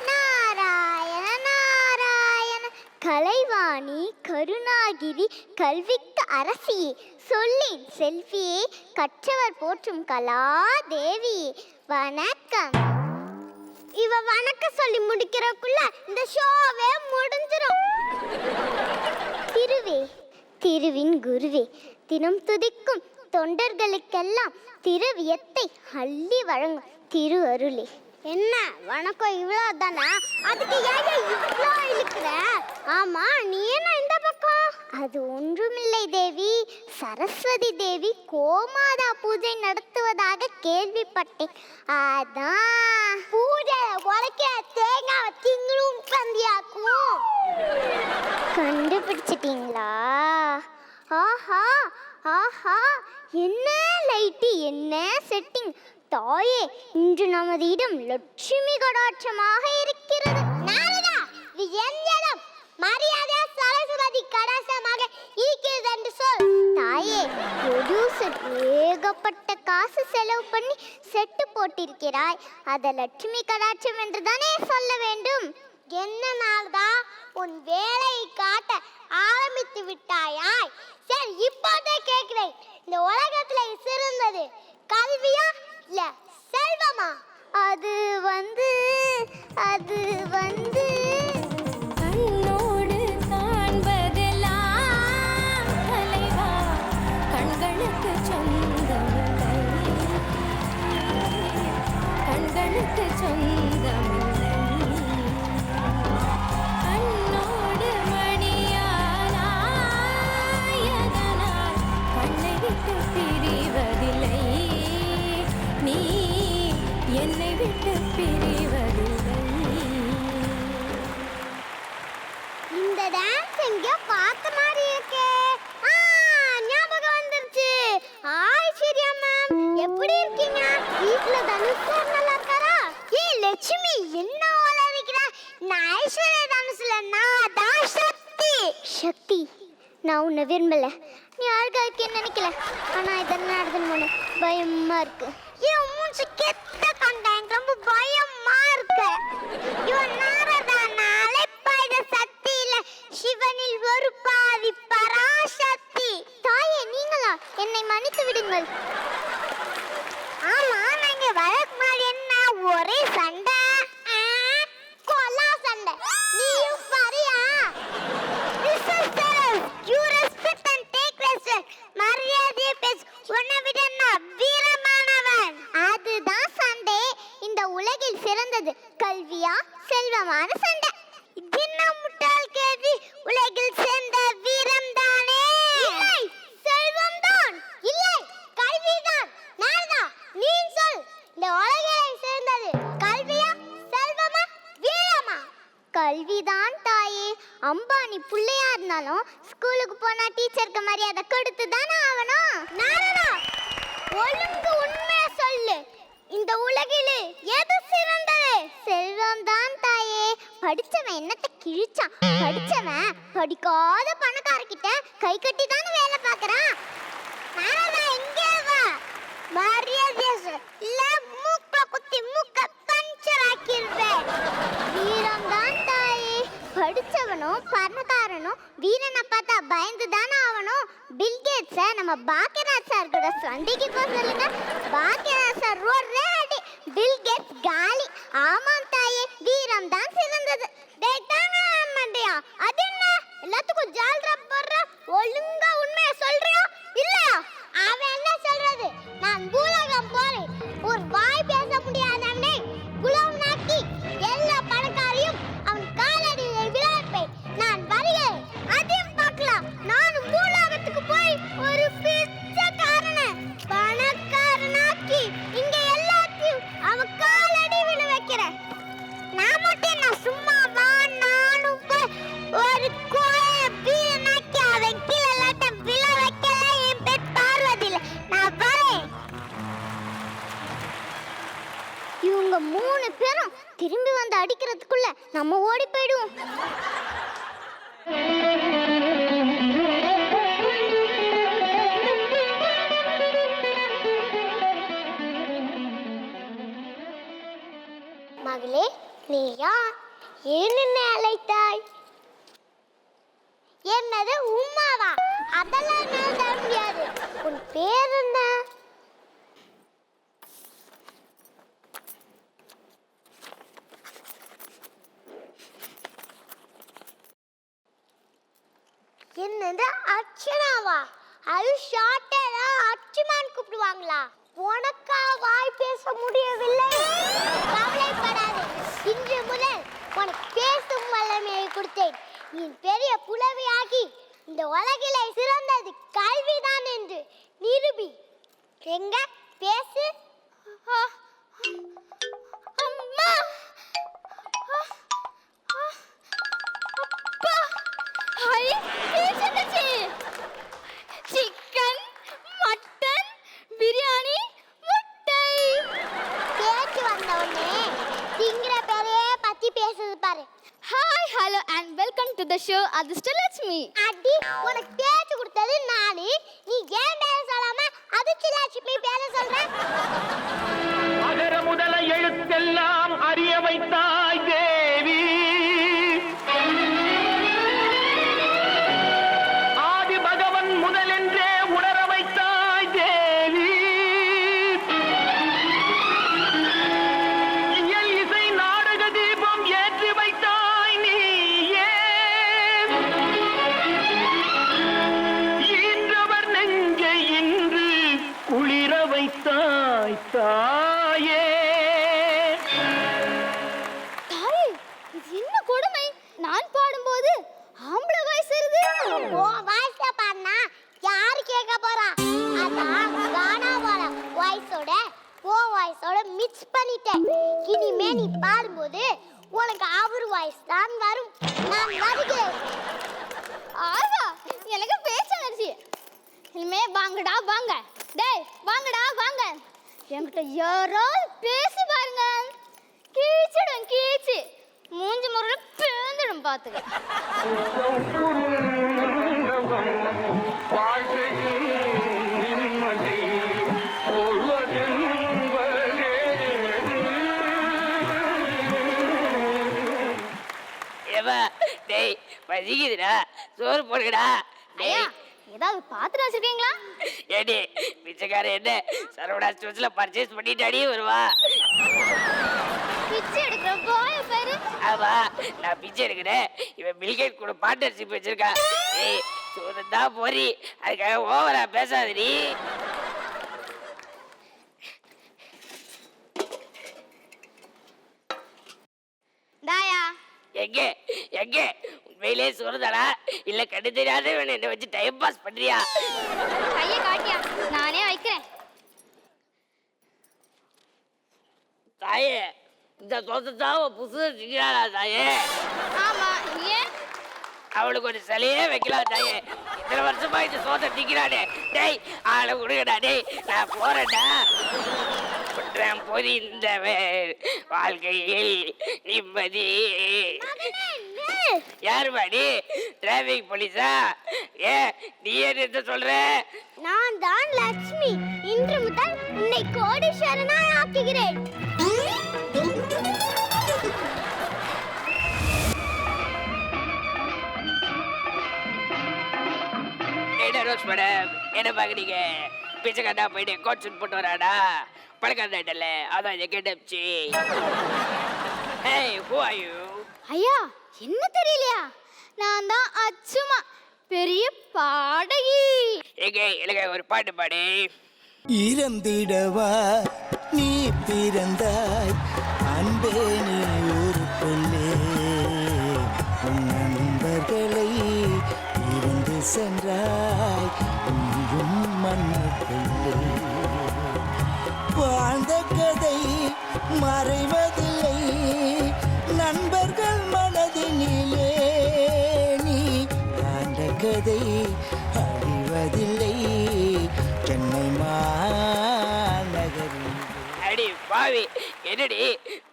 நாராயண நாராயண கலைவாணி கருணாகிரி கல்விக்கு அரசியே, சொல்லின் செல்வியே, கற்றவர் போற்றும் கலாதேவி, வணக்கம். இவ வணக்கம் சொல்லி முடிக்கிறக்குள்ள இந்த ஷோவே முடிஞ்சிடும். திருவே, திருவின் குருவே, தினம் துதிக்கும் தொண்டர்களுக்கெல்லாம் திருவியத்தை அள்ளி வழங்கும் திரு அருளே. என்ன வணக்கம் இவ்வளோ தானா? அதுக்கு ஏன் இவ்வளோ இழுக்கிற? ஆமா, நீ என்ன இந்த பக்கம்? அது ஒன்றுமில்லை தேவி, சரஸ்வதி தேவி கோமாதா பூஜை நடத்துவதாக கேள்விப்பட்டேன், அதான். பூஜை உழைக்க தேங்காய் திங்களும் பந்தியாக்கும். கண்டுபிடிச்சிட்டீங்களா? ஆஹா ஆஹா, என்ன லைட்டு, என்ன செட்டிங். தாயே, இன்று நமது இடம் லட்சுமி கடாட்சமாக இருக்கிறது. நாரதா, இது என் இடம், மரியாதை சரஸ்வதி கடாட்சமாக இருக்கிறது என்று சொல். தாயே, ப்ரொடியூசர் ஏகப்பட்ட காசு செலவு பண்ணி செட்டு போட்டிருக்கிறாய், அதை லட்சுமி கடாட்சம் என்று தானே சொல்ல வேண்டும். என்ன நாரதா, உன் வேலையை காட்ட ஆரம்பித்து விட்டாயாய்? சரி, இப்போதே கேட்கிறேன், இந்த உலகத்துல சிறந்தது கல்வியா இல்ல செல்வமா? அது வந்து கண்ணோடு காண்பதெல்லாம் தலைவா, கண்களுக்கு சொந்தமில்லை, கண்களுக்கு சொந்தமில்லை. கண்ணோடு மணியானாயதனால் கண்ணை விட்டு பிரிவதில்லை, நீ என்னை விட்டு பிரிவதில்லை. இந்த டான்ஸ் எங்கேயோ பார்த்த மாதிரி இருக்கே. ஞாபகம் வந்துருச்சு. ஐஸ்வர்யா மேம், எப்படி இருக்கீங்க? வீட்ல தனுஷ் சார் நல்லா இருக்காரா? லட்சுமி, என்ன வளர்க்கிறா? நான் ஐஸ்வர்யா தனுஷ்ல, நான் தான் சக்தி. சக்தி, நான் உன்னை விரும்பல, நீ அழகா இருக்கேன்னு நினைக்கல, ஆனா இதெல்லாம் நடந்து பயமா இருக்கு. என் மூச்சு கெட்ட கண்டாங்க, ரொம்ப பயமா இருக்கு. இவன் நாரதான அழைப்பாயுத சக்தி இல்ல, சிவனில் ஒரு பாதி பராசக்தி. தாயே, நீங்களா? என்னை மன்னித்து விடுங்கள். ஆமா, நாங்க வழக்கு மாதிரி என்ன ஒரே சண்டை, கொலா சண்டை. நீயும் பாரியா? மரியாதையை பேசு, உன்னை விட நான் வீரமானவன். அதுதான் சண்டை. இந்த உலகில் சிறந்தது கல்வியா செல்வமான சண்டை. இது என்ன முட்டாள் கேள்வி? உலகில் சேர்ந்த வீரம் தானே. இல்லை, செல்வம் தான். இல்லை, கல்விதான். நாரதா, நீ சொல், இந்த உலகில் சேர்ந்தது கல்வியா செல்வமா வீரமா? கல்விதான் தாயே. அம்பானி புள்ளையா இருந்தாலும் ஸ்கூலுக்கு போனா டீச்சருக்கு மரியாதை கொடுத்து தானே ஆகணும். நாரதா, ஒழுங்கு உண்மையை சொல்லு, இந்த உலகிலே எது சிறந்தது? செல்வம் தான் தாயே. படிச்சவன் என்னத்தை கிழிச்சான்? படிச்சவன் படிக்காத பணக்காரர்கிட்ட கை கட்டி தானே வேலை பார்க்கறான். நாரதா, எங்கே வா, மரியாதையா சொல், இல்ல மூக்க குத்தி மூக்க பஞ்சர் ஆக்கிடுவேன். வீரம் தான் தாயே. படிச்சவன் நல்லவனும் பணக்காரனும் வீரனை பார்த்தா பயந்து தானே ஆகணும். பில்கேட்ஸை நம்ம பாக்கியராஜ் சார் கூட சண்டைக்கு போக சொல்லுங்க. பாக்கியராஜ் சார் ஒரே அடி, பில்கேட்ஸ் காலி. ஆமாம் தாயே, வீரம் தான் சிறந்தது. மண்டையா அது என்ன எல்லாத்துக்கும் ஜால்ரா போடுற? ஒழுங்கா உண்மையை சொல்றியா இல்லையா? அவன் என்ன சொல்றது? நான் பூலோகம் போறேன். ஒரு வாய் பேச முடியாதவனை குலவனாக்கி எல்லா பணக்காரையும் அவன் காலடியை விளையாடுப்பேன். நான் வருகிறேன், அதையும் பார்க்கலாம். நானும் பூலோகத்துக்கு போய் ஒரு பிச்சைக்காரனை பணக்காரனாக்கி இங்க எல்லாத்தையும் அவன் காலடி விழ வைக்கிறேன். நான் மட்டும் என்ன சும்மாவா? நானும் போய் ஒரு கோயில வீரனாக்கி அவன் கீழே எல்லாத்தையும் விழ வைக்கல. என் பேர் பார்வதி இல்லை. நான் வரேன். இவங்க 3 பேரும் திரும்பி வந்து அடிக்கிறதுக்குள்ள நம்ம ஓடி போயிடுவோம். மகளே, நீ யார்? ஏன் என்னை அழைத்தாய்? என்னது உம்மாவா? அதெல்லாம் என்னால் தர முடியாது. உன் பேர் என்ன? என்னது அர்ச்சனாவா? அது ஷார்ட்டா அர்ச்சுமான் கூப்பிடுவாங்களா? உனக்கா வாய் பேச முடியவில்லை? கவலைப்படாதே, இன்று முதல் உனக்கு பேசும் வல்லமையை கொடுத்தேன். நீ பெரிய புலவியாகி இந்த உலகிலே சிறந்தது கல்விதான் என்று நிரூபி. எங்க பேசு. அம்மா, அப்பா, ஹை பேசுச்சு. சிக்கன், மட்டன், பிரியாணி, முட்டை. பேச்சு வந்தவனே திங்கிற பேரையே பத்தி பேசுது பாரு. Hi, hello and welcome to the show Adhirshtalakshmi. அடி, உனக்கு பேச்சு கொடுத்தது நானு. நீ ஏன் பேர சொல்லாம அதிர்ஷ்டலட்சுமி பேர சொல்ற? அகர முதல எழுத்தெல்லாம் அறிய வைத்தாய் தேவி. ஆதி பகவன் முதலென்றே உணர வைத்தாய் தேவி. இயல் இசை நாடக தீபம் ஏற்றி வைத்தாய் நீயே. ஈன்றவர் நெஞ்சை இன்று குளிர வைத்தாய் தாயே. தாயே, இது என்ன கொடுமை? நான் பாடும்போது ஆம்பளை வாய்ஸ் வருது. ஓ வாய்ஸ்ல பாடுனா யாரு கேட்க போறா? அதான் கானாவோட வாய்ஸோட ஓ வாய்ஸோட மிக்ஸ் பண்ணிட்டேன். இனிமே நீ பாடும்போது உனக்கு அவர் வாய்ஸ் தான் வரும். நான் வருகிறேன். ஆஹா, எனக்கு பேச்சலர்ஜி. இனிமே வாங்கடா வாங்க. டேய் வாங்கடா வாங்க. என்கிட்ட யாராவது பேசி பாருங்க, கீச்சிடும் கீச்சு. மூஞ்சி முறையில பேந்துடும் பாத்துக்க. டேய் பசிக்குதுடா, சோறு போடுங்கடா. ஐயா, ஏதாவது பாத்திரம் வச்சிருக்கீங்களா? ஏடி பிச்சைக்காரன் என்ன சரவணா ஸ்டோர்ஸ்ல பர்ச்சேஸ் பண்ணிட்டாடி வருவா. பிச்சை எடுக்கிற போய பேரு. ஆமா, நான் பிச்சை எடுக்கிறேன். இவன் பில்கேட் கூட பார்ட்னர்ஷிப் வச்சிருக்கா. ஏய் சோறு தான் போறி, அதுக்காக ஓவரா பேசாதடி. தாயா, எங்க எங்க உண்மையிலே சோறுதாடா இல்ல கண்டு தெரியாத என்ன வச்சு டைம் பாஸ் பண்றியா? கையை காட்டியா, நானே வைக்கிறேன். தாயே, இந்த சொத்தை தான் புதுசு திங்கிறாளா தாயே? ஆமா, ஏன்? அவளுக்கு ஒரு சிலையே வைக்கலாம் தாயே. இத்தனை வருஷமா இந்த சோத்தை திங்கிறானே. டேய் ஆளை கொடுங்கடா. டேய் நான் போறேன்டா. குற்றம் பொறிந்த வாழ்க்கையில் நிம்மதி. யாரு பாடி? டிராபிக் போலீஸா? ஏ நீ என்ன சொல்ற? நான் தான் லட்சுமி. இன்று முதல் உன்னை கோடீஸ்வரனாய் ஆக்குகிறேன். ரோஸ் மேடம் என்ன பார்க்குறீங்க? பிச்சைக்காரனா போயிட்டு கோட் சூட் போட்டு வராடா, பழக்காரனாயிட்டல, அதான் இதை கேட்டுச்சு. Hey, who are you? ஐயா என்ன தெரியலையா? நான் தான் அச்சுமா, பெரிய பாடகி. எனக்கு ஒரு பாட்டு பாடு. இறந்திடவா நீ பிறந்தாய் அன்பே நீ ஒரு பொண்ணே, உன் நண்பர்களை இருந்து சென்றாய் நீயும் மண்ணுக்குள்ளே. வாழ்ந்த கதை மறைவதில்லை நண்பர்கள் மனதினிலே, நீ ஆண்ட கதை அழிவதில்லை சென்னை மாநகரில். அடி பாவி, என்னடி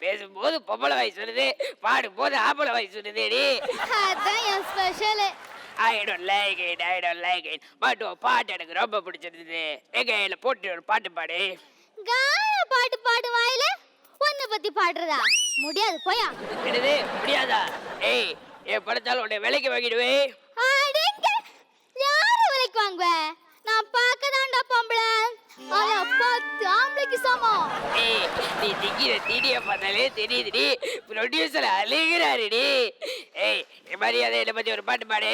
பேசும்போது பொம்பளை வயசு வருது, பாடும்போது ஆம்பளை வயசு வருது. அதான் என் special. I don't like it. But பாட்டு எனக்கு ரொம்ப பிடிச்சிருந்தது. எங்க போட்டு ஒரு பாட்டு பாடு. கான பாட்டு பாடு வாயில உன்னை பத்தி பாடுறதா? முடியாது, போயா. என்னது முடியாதா? ஏய், என் படத்தால் உன்னை விலைக்கு வாங்கிடுவே. அடங்க, யாரு விலைக்கு வாங்குவ? நான் பார்க்கதான்டா பொம்பளை, அத 10 ஆம்பளைக்கு சமம். ஏய், நீ திங்கிற தீடிய பார்த்தாலே தெரியுதுடி, ப்ரொடியூசர் அழுகிறாருடி. ஏய், மரியாதை என்னை பத்தி ஒரு பாட்டு பாடு.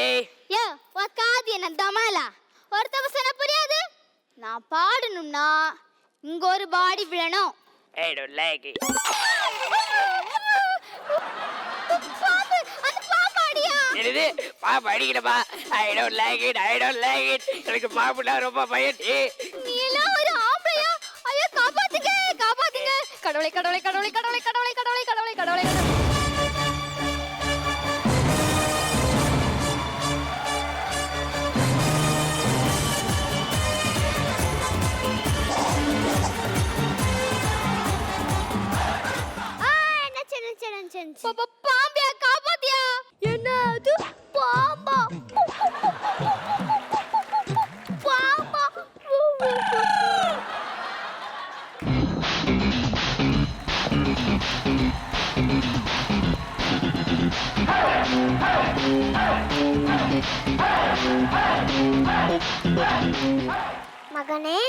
ஏ உக்காது என்ன தமாலா, ஒருத்தவ சொன்ன புரியாது. நான் பாடணும்னா இங்க ஒரு பாடி விழணும். I don't like it. பாப்பு, அந்த பாப்பாடியா? என்னது பாப்பு அடிக்கணுமா? I don't like it. எனக்கு பாப்புனா ரொம்ப பயன்டி. நீ எல்லாம் ஒரு ஆம்பளையா? ஐயோ காப்பாத்துங்க, காப்பாத்துங்க. கடவுளே கடவுளே கடவுளே கடவுளே கடவுளே கடவுளே கடவுளே கடவுளே. பாம்பியா, காப்பாத்தியா? என்ன அது பாம்பா? பாம்பா? மகனே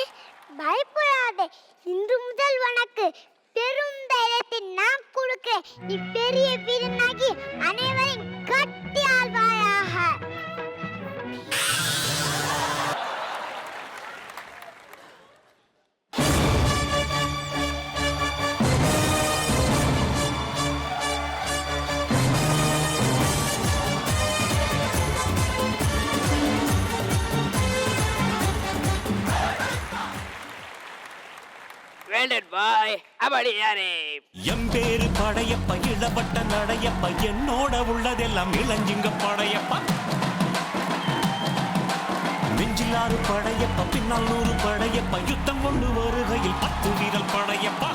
பயப்படாதே, இன்று முதல் உனக்கு பெரும் தைரியத்தை நான் கொடுக்கிறேன். நீ பெரிய வீரனாகி அனைவரையும் கட்டி ஆள்வாயாக. வேண்டட் பாய் அப்படி யாரு? எம் பேரு படையப்ப, இளவட்ட நடையப்ப, என்னோட உள்ளதெல்லாம் இளஞ்சிங்க படையப்பா. நெஞ்சிலாறு படையப்ப, பின்னால் 100 படையப்ப, யுத்தம் கொண்டு வருகையில் 10 வீரல் படையப்பா.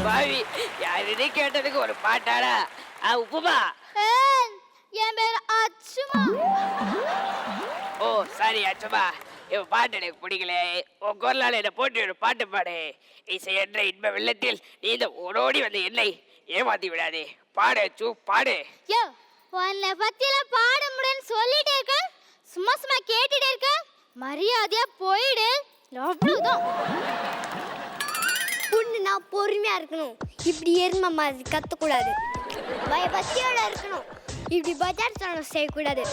பாவி, யாருன்னு கேட்டதுக்கு ஒரு பாட்டாடா? உப்புமா. என் பேர் அச்சுமா. ஓ சாரி அச்சுமா, இவன் பாட்டு எனக்கு பிடிக்கல. உன் குரலால் என்னை போட்டு ஒரு பாட்டு பாடு. இசை என்ற இன்ப வெள்ளத்தில் நீ இந்த ஓடோடி வந்த என்னை ஏமாத்தி விடாதே. பாடு சூ, பாடு. யோ, உன்னை பத்தியெல்லாம் பாட முடியும்னு சொல்லிட்டே இருக்க, சும்மா சும்மா கேட்டுட்டே இருக்க. மரியாதையா போயிடு, அவ்வளவுதான். பொண்ணுனா பொறுமையா இருக்கணும், இப்படி எருமை மாதிரி கத்தக்கூடாது. பயபக்தியோட இருக்கணும், இப்படி பஜார்த்தனம் செய்யக்கூடாது.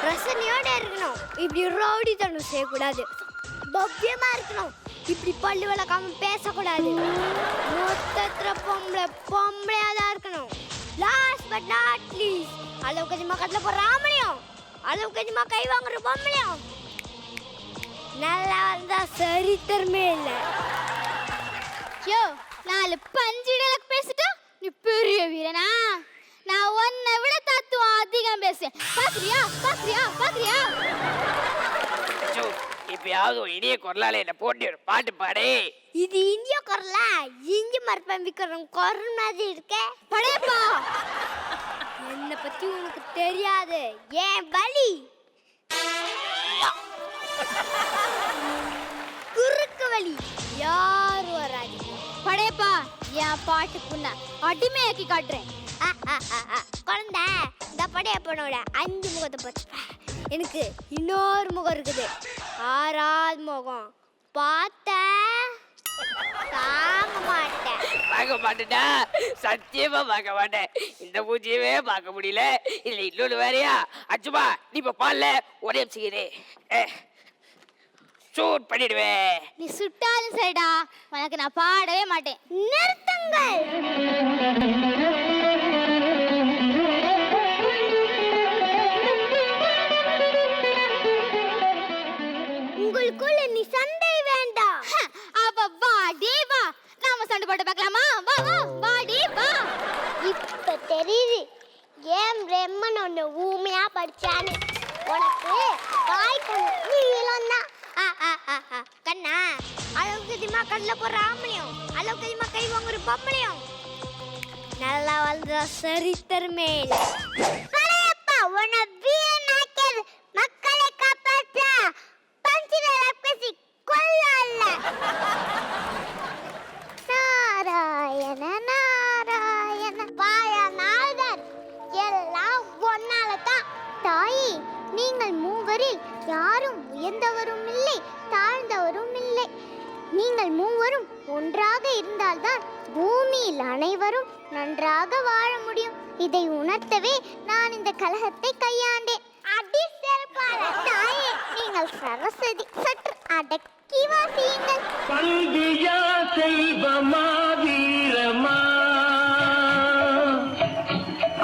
ரசனையோட இருக்கணும், இப்படி ரவுடித்தனம் செய்யக்கூடாது. பவ்யமா இருக்கணும், இப்படி பல்லு விளக்காம பேசக்கூடாது. மொத்தத்துல பொம்பளையா தான் இருக்கணும். லாஸ்ட் பட் நாட் லீஸ்ட், அளவுக்கு அதிகமா கத்துல போற ஆம்பளையும், அளவுக்கு அதிகமா கை வாங்குற பொம்பளையும் நல்லா வந்தா சரித்திரமே இல்லை. யோ, 4 பஞ்சு டயலாக் பேசிட்டா நீ பெரிய வீரனா? நான் உன்னை விட தத்துவம் அதிகம் பேசுறேன். பாக்குறியா பாக்குறியா பாக்குறியா? இப்பயாவது இனிய குரலால என்ன போட்டு ஒரு பாட்டு பாடு. இது இந்திய குரலா? இஞ்சி மரப்பம்பி குரல் மாதிரி இருக்க. படையப்பா, என்னை பத்தி உனக்கு தெரியாது. ஏன் வலி குறுக்கு வலி யார் வராது. படையப்பா, என் பாட்டுக்குன்னா அடிமையாக்கி காட்டுறேன். குழந்தை, இந்த படையப்பனோட 5 முகத்தை பச்சு எனக்கு இன்னொரு முகம் இருக்குது. 6வது முகம் பார்த்த தாங்க மாட்டேன். பார்க்க மாட்டேன்டா, சத்தியமா பார்க்க மாட்டேன். இந்த பூஜையவே பார்க்க முடியல. இல்ல இன்னொன்று வேறையா? அச்சுமா நீ இப்ப பால்ல ஒரே செய்கிறே ஷூட் பண்ணிடுவேன். நீ சுட்டாலும் சரிடா, உனக்கு நான் பாடவே மாட்டேன். நிறுத்துங்கள். உங்களுக்குள்ள நீ சண்டை வேண்டாம். அப்ப வா தேவா, நாம சண்டை போட்டு பார்க்கலாமா? வா வா வாடி வா. இப்ப தெரியுது ஏன் பிரம்மன் ஒன்னு ஊமையா படிச்சான்னு. உனக்கு வாய்ப்பு நீளம்தான். கண்ணா, அளவுக்கு அதிகமா கடல போற ஆம்பளையும், அளவுக்கு அதிகமா கை வாங்குற பொம்பளையும் நல்லா வாழ்ந்த சரித்திரமே இல்லை. பழையப்பா உன்னை வீரனாக்கியது மக்களை காப்பாற்ற, பஞ்சில பேசி கொல்லல்ல. நாராயண நாராயண பாயநாதர் எல்லாம் ஒன்னாலதான். தாயி, நீங்கள் மூவரில் யாரும் உயர்ந்தவரும் இல்லை தாழ்ந்தவரும் இல்லை. நீங்கள் மூவரும் ஒன்றாக இருந்தால்தான் பூமியில் அனைவரும் நன்றாக வாழ முடியும். இதை உணர்த்தவே நான் இந்த கலகத்தை கையாண்டேன். அடி சிறப்பான தாயே, நீங்கள் சரஸ்வதி, சற்று அடக்கி வாசியுங்கள். கல்வியா செல்வமா வீரமா,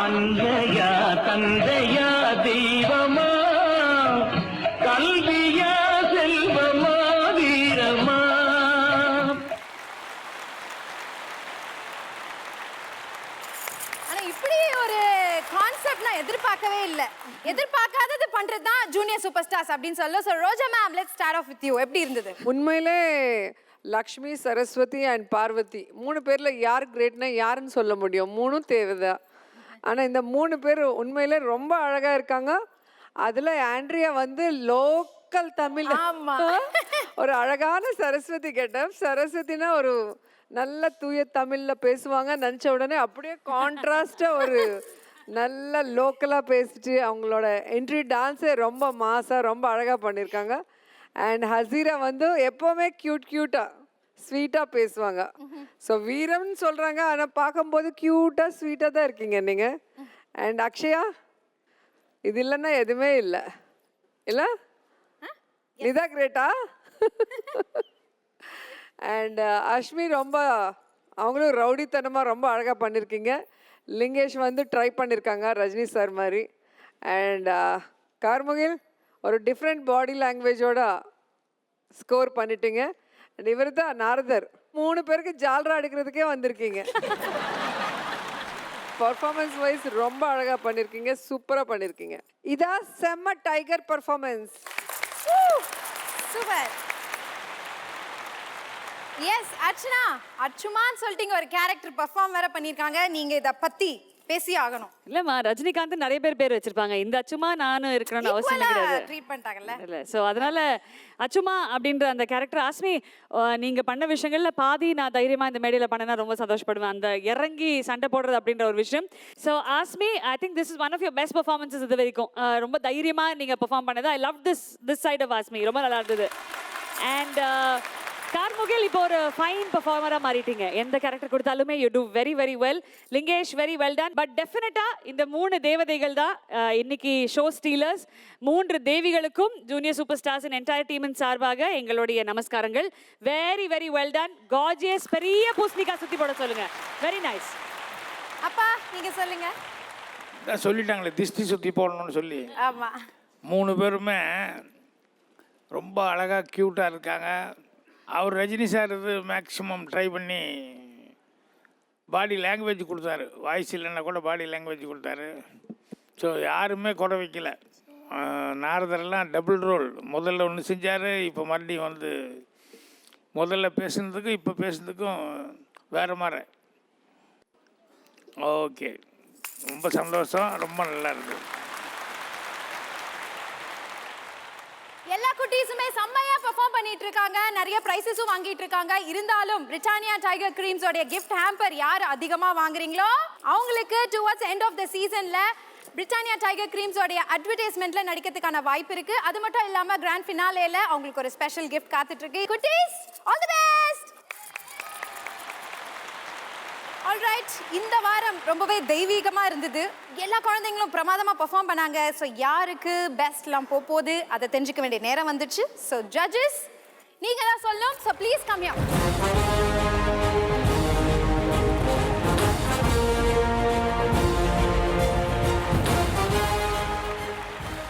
அன்னையா தந்தையா தெய்வமா, கல்வியா செல்வமா வீரமா. ஆனா இப்படி ஒரு கான்செப்ட் நான் எதிர்பார்க்கவே இல்லை. எதிர்பார்க்காதது பண்றது தான் ஜூனியர் சூப்பர் ஸ்டார்ஸ் அப்படின்னு சொல்ல. So Roja ma'am, let's start off with you. எப்படி இருந்தது? உண்மையிலே லக்ஷ்மி, சரஸ்வதி அண்ட் பார்வதி 3 பேரில் யார் கிரேட்னா யாருன்னு சொல்ல முடியும்? 3 தேவைதான். ஆனால் இந்த 3 பேர் உண்மையிலே ரொம்ப அழகாக இருக்காங்க. அதில் ஆண்ட்ரியா வந்து லோக்கல் தமிழ், ஒரு அழகான சரஸ்வதி கெட்டப். சரஸ்வதினா ஒரு நல்ல தூய தமிழில் பேசுவாங்க. நினச்ச உடனே அப்படியே கான்ட்ராஸ்டாக ஒரு நல்ல லோக்கலாக பேசிட்டு அவங்களோட என்ட்ரி டான்ஸே ரொம்ப மாஸாக ரொம்ப அழகாக பண்ணியிருக்காங்க. அண்ட் ஹசீரா வந்து எப்போவுமே க்யூட்டாக ஸ்வீட்டாக பேசுவாங்க. ஸோ வீரம்னு சொல்கிறாங்க, ஆனால் பார்க்கும்போது க்யூட்டாக ஸ்வீட்டாக தான் இருக்கீங்க நீங்கள். அண்ட் அக்ஷயா, இது இல்லைன்னா எதுவுமே இல்லை இல்லை, இதான் கிரேட்டா. அண்ட் அஷ்மி ரொம்ப, அவங்களும் ரவுடித்தனமாக ரொம்ப அழகாக பண்ணியிருக்கீங்க. லிங்கேஷ் வந்து ட்ரை பண்ணியிருக்காங்க ரஜினி சார் மாதிரி. அண்ட் கார்முகில் ஒரு டிஃப்ரெண்ட் பாடி லாங்குவேஜோட ஸ்கோர் பண்ணிட்டீங்க. அண்ட் இவர் தான் நாரதர். 3 பேருக்கு ஜால்ரா அடிக்கிறதுக்கே வந்திருக்கீங்க. பர்ஃபார்மன்ஸ் வைஸ் ரொம்ப அழகாக பண்ணியிருக்கீங்க, சூப்பராக பண்ணியிருக்கீங்க. இதான் செம்ம tiger performance. Super. Yes Archana, அச்சுமான்னு சொல்லிட்டீங்க, ஒரு கேரக்டர் பெர்ஃபார்ம் வேற பண்ணியிருக்காங்க. நீங்க இதை பத்தி பேசி ஆகணும். இல்லம்மா, ரஜினிகாந்த் நிறைய பேர் வச்சிருப்பாங்க. இந்த அச்சுமா நானும் இருக்கணும்னு அவசியம் கிடையாது. ட்ரீட் பண்ணிட்டாங்கல்ல. இல்ல, ஸோ அதனால அச்சுமா அப்படின்ற அந்த கேரக்டர் ஆஸ்மி, நீங்க பண்ண விஷயங்கள்ல பாதி நான் தைரியமா இந்த மேடையில பண்ணனா ரொம்ப சந்தோஷப்படுவேன். அந்த இறங்கி சண்டை போடுறது அப்படின்ற ஒரு விஷயம். So Asmi, I think this is one of your best performances இது வரைக்கும். ரொம்ப தைரியமா நீங்க பெர்ஃபார்ம் பண்ணது. I love this side of Asmi. ரொம்ப நல்லா இருந்தது. அண்ட் கார்முகில், இப்போ ஒரு ஃபைன் பெர்ஃபார்மராக மாறிட்டீங்க. எந்த கேரக்டர் கொடுத்தாலுமே you do very very well. Lingesh, very well done. But டெஃபினட்டாக இந்த 3 தேவதைகள் தான் இன்னைக்கு ஷோ ஸ்டீலர்ஸ். 3 தேவிகளுக்கும் ஜூனியர் சூப்பர் ஸ்டார்ஸின் என்டையர் டீமின் சார்பாக எங்களுடைய நமஸ்காரங்கள். Very very well done. Gorgeous. பெரிய பூசணிக்கா சுற்றி போட சொல்லுங்க. Very nice. அப்பா நீங்க சொல்லுங்க. சொல்லிட்டாங்களே திஷ்டி சுற்றி போடணும்னு சொல்லி. ஆமா, 3 பேருமே ரொம்ப அழகாக க்யூட்டாக இருக்காங்க. அவர் ரஜினி சார் இது மேக்ஸிமம் ட்ரை பண்ணி பாடி லாங்குவேஜ் கொடுத்தாரு. வாய்ஸ் இல்லைன்னா கூட பாடி லாங்குவேஜ் கொடுத்தாரு. ஸோ யாருமே குறை வைக்கல. நாரதரெல்லாம் டபுள் ரோல். முதல்ல ஒன்று செஞ்சார், இப்போ மறுபடியும் வந்து முதல்ல பேசுனதுக்கும் இப்போ பேசுனதுக்கும் வேறு மாதிரி. ஓகே, ரொம்ப சந்தோஷம், ரொம்ப நல்லா இருக்குது. எல்லா குட்டீஸுமே செம்மையா பெர்ஃபார்ம் பண்ணிட்டு இருக்காங்க. நிறைய பிரைசஸும் வாங்கிட்டு இருக்காங்க. இருந்தாலும் பிரிட்டானியா டைகர் கிரீம்ஸோட கிஃப்ட் ஹேம்பர் யார் அதிகமா வாங்குறீங்களோ அவங்களுக்கு டுவர்ட்ஸ் எண்ட் ஆஃப் த சீசன்ல பிரிட்டானியா டைகர் கிரீம்ஸோடைய அட்வர்டைஸ்மெண்ட்ல நடிக்கிறதுக்கான வாய்ப்பு இருக்கு. அது மட்டும் இல்லாம கிராண்ட் ஃபினாலேல அவங்களுக்கு ஒரு ஸ்பெஷல் கிஃப்ட் காத்துட்டு இருக்கு. குட்டீஸ் ஆல் தி பெஸ்ட். ஆல்ரைட், இந்த வாரம் ரொம்பவே தெய்வீகமா இருந்தது. எல்லா குழந்தைங்களும் பிரமாதமா பெர்ஃபார்ம் பண்ணாங்க. ஸோ யாருக்கு பெஸ்ட்லாம் போகுது அதை தெரிஞ்சுக்க வேண்டிய நேரம் வந்துச்சு. ஸோ ஜட்ஜஸ் நீங்க தான் சொல்லணும். So please come here.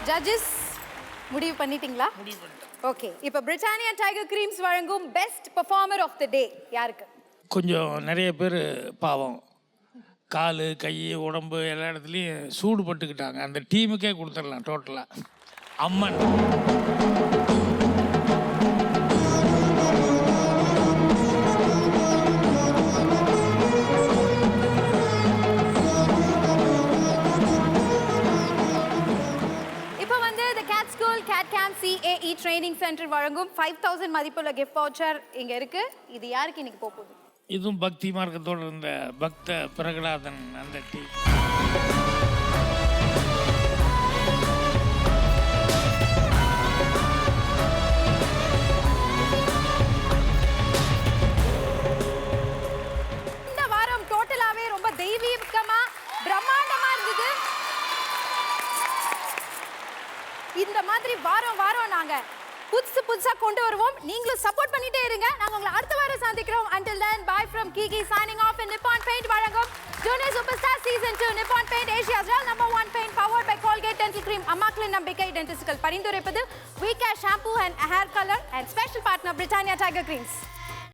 Judges முடிவு பண்ணிட்டீங்களா? ஓகே, இப்போ பிரிட்டானியா டைகர் கிரீம்ஸ் வழங்கும் பெஸ்ட் பெர்ஃபார்மர் ஆஃப் தி டே யாருக்கு? கொஞ்சம் நிறைய பேர் பாவம் கால் கை உடம்பு எல்லா இடத்துலையும் சூடு பட்டுக்கிட்டாங்க. அந்த டீமுக்கே கொடுத்துடலாம் டோட்டலாக. அம்மன். CAE ட்ரைனிங் சென்டர் வழங்கும் 5000 மதிப்புள்ள கிஃப்ட் வவுச்சர் இங்க இருக்கு. இது யாருக்கு இன்னைக்கு போகுது? இதுவும் பக்தி மார்க்கத்தோடு இருந்த பக்த பிரகலாதன் அந்த டீம். இந்த வாரம் டோட்டலாவே ரொம்ப தெய்வீகமா பிரம்மாண்டமா இருந்தது. இந்த மாதிரி வாரம் வாரம் நாங்க புதுசா கொண்டு வருவோம். நீங்களும் சப்போர்ட் பண்ணிட்டே இருங்க. நாங்க உங்களை அடுத்த வாரம் சந்திக்கிறோம். Until then, bye from Kiki signing off in Nippon Paint வழங்கும் Junior Superstar Season 2. Nippon Paint, Asia's #1 paint powered by Colgate Dental Cream. அம்மாக்களின் நம்பிக்கை டென்டிஸ்ட்கள் பரிந்துரைப்பது We Care Shampoo and Hair Color and special partner Britannia Tiger Creams.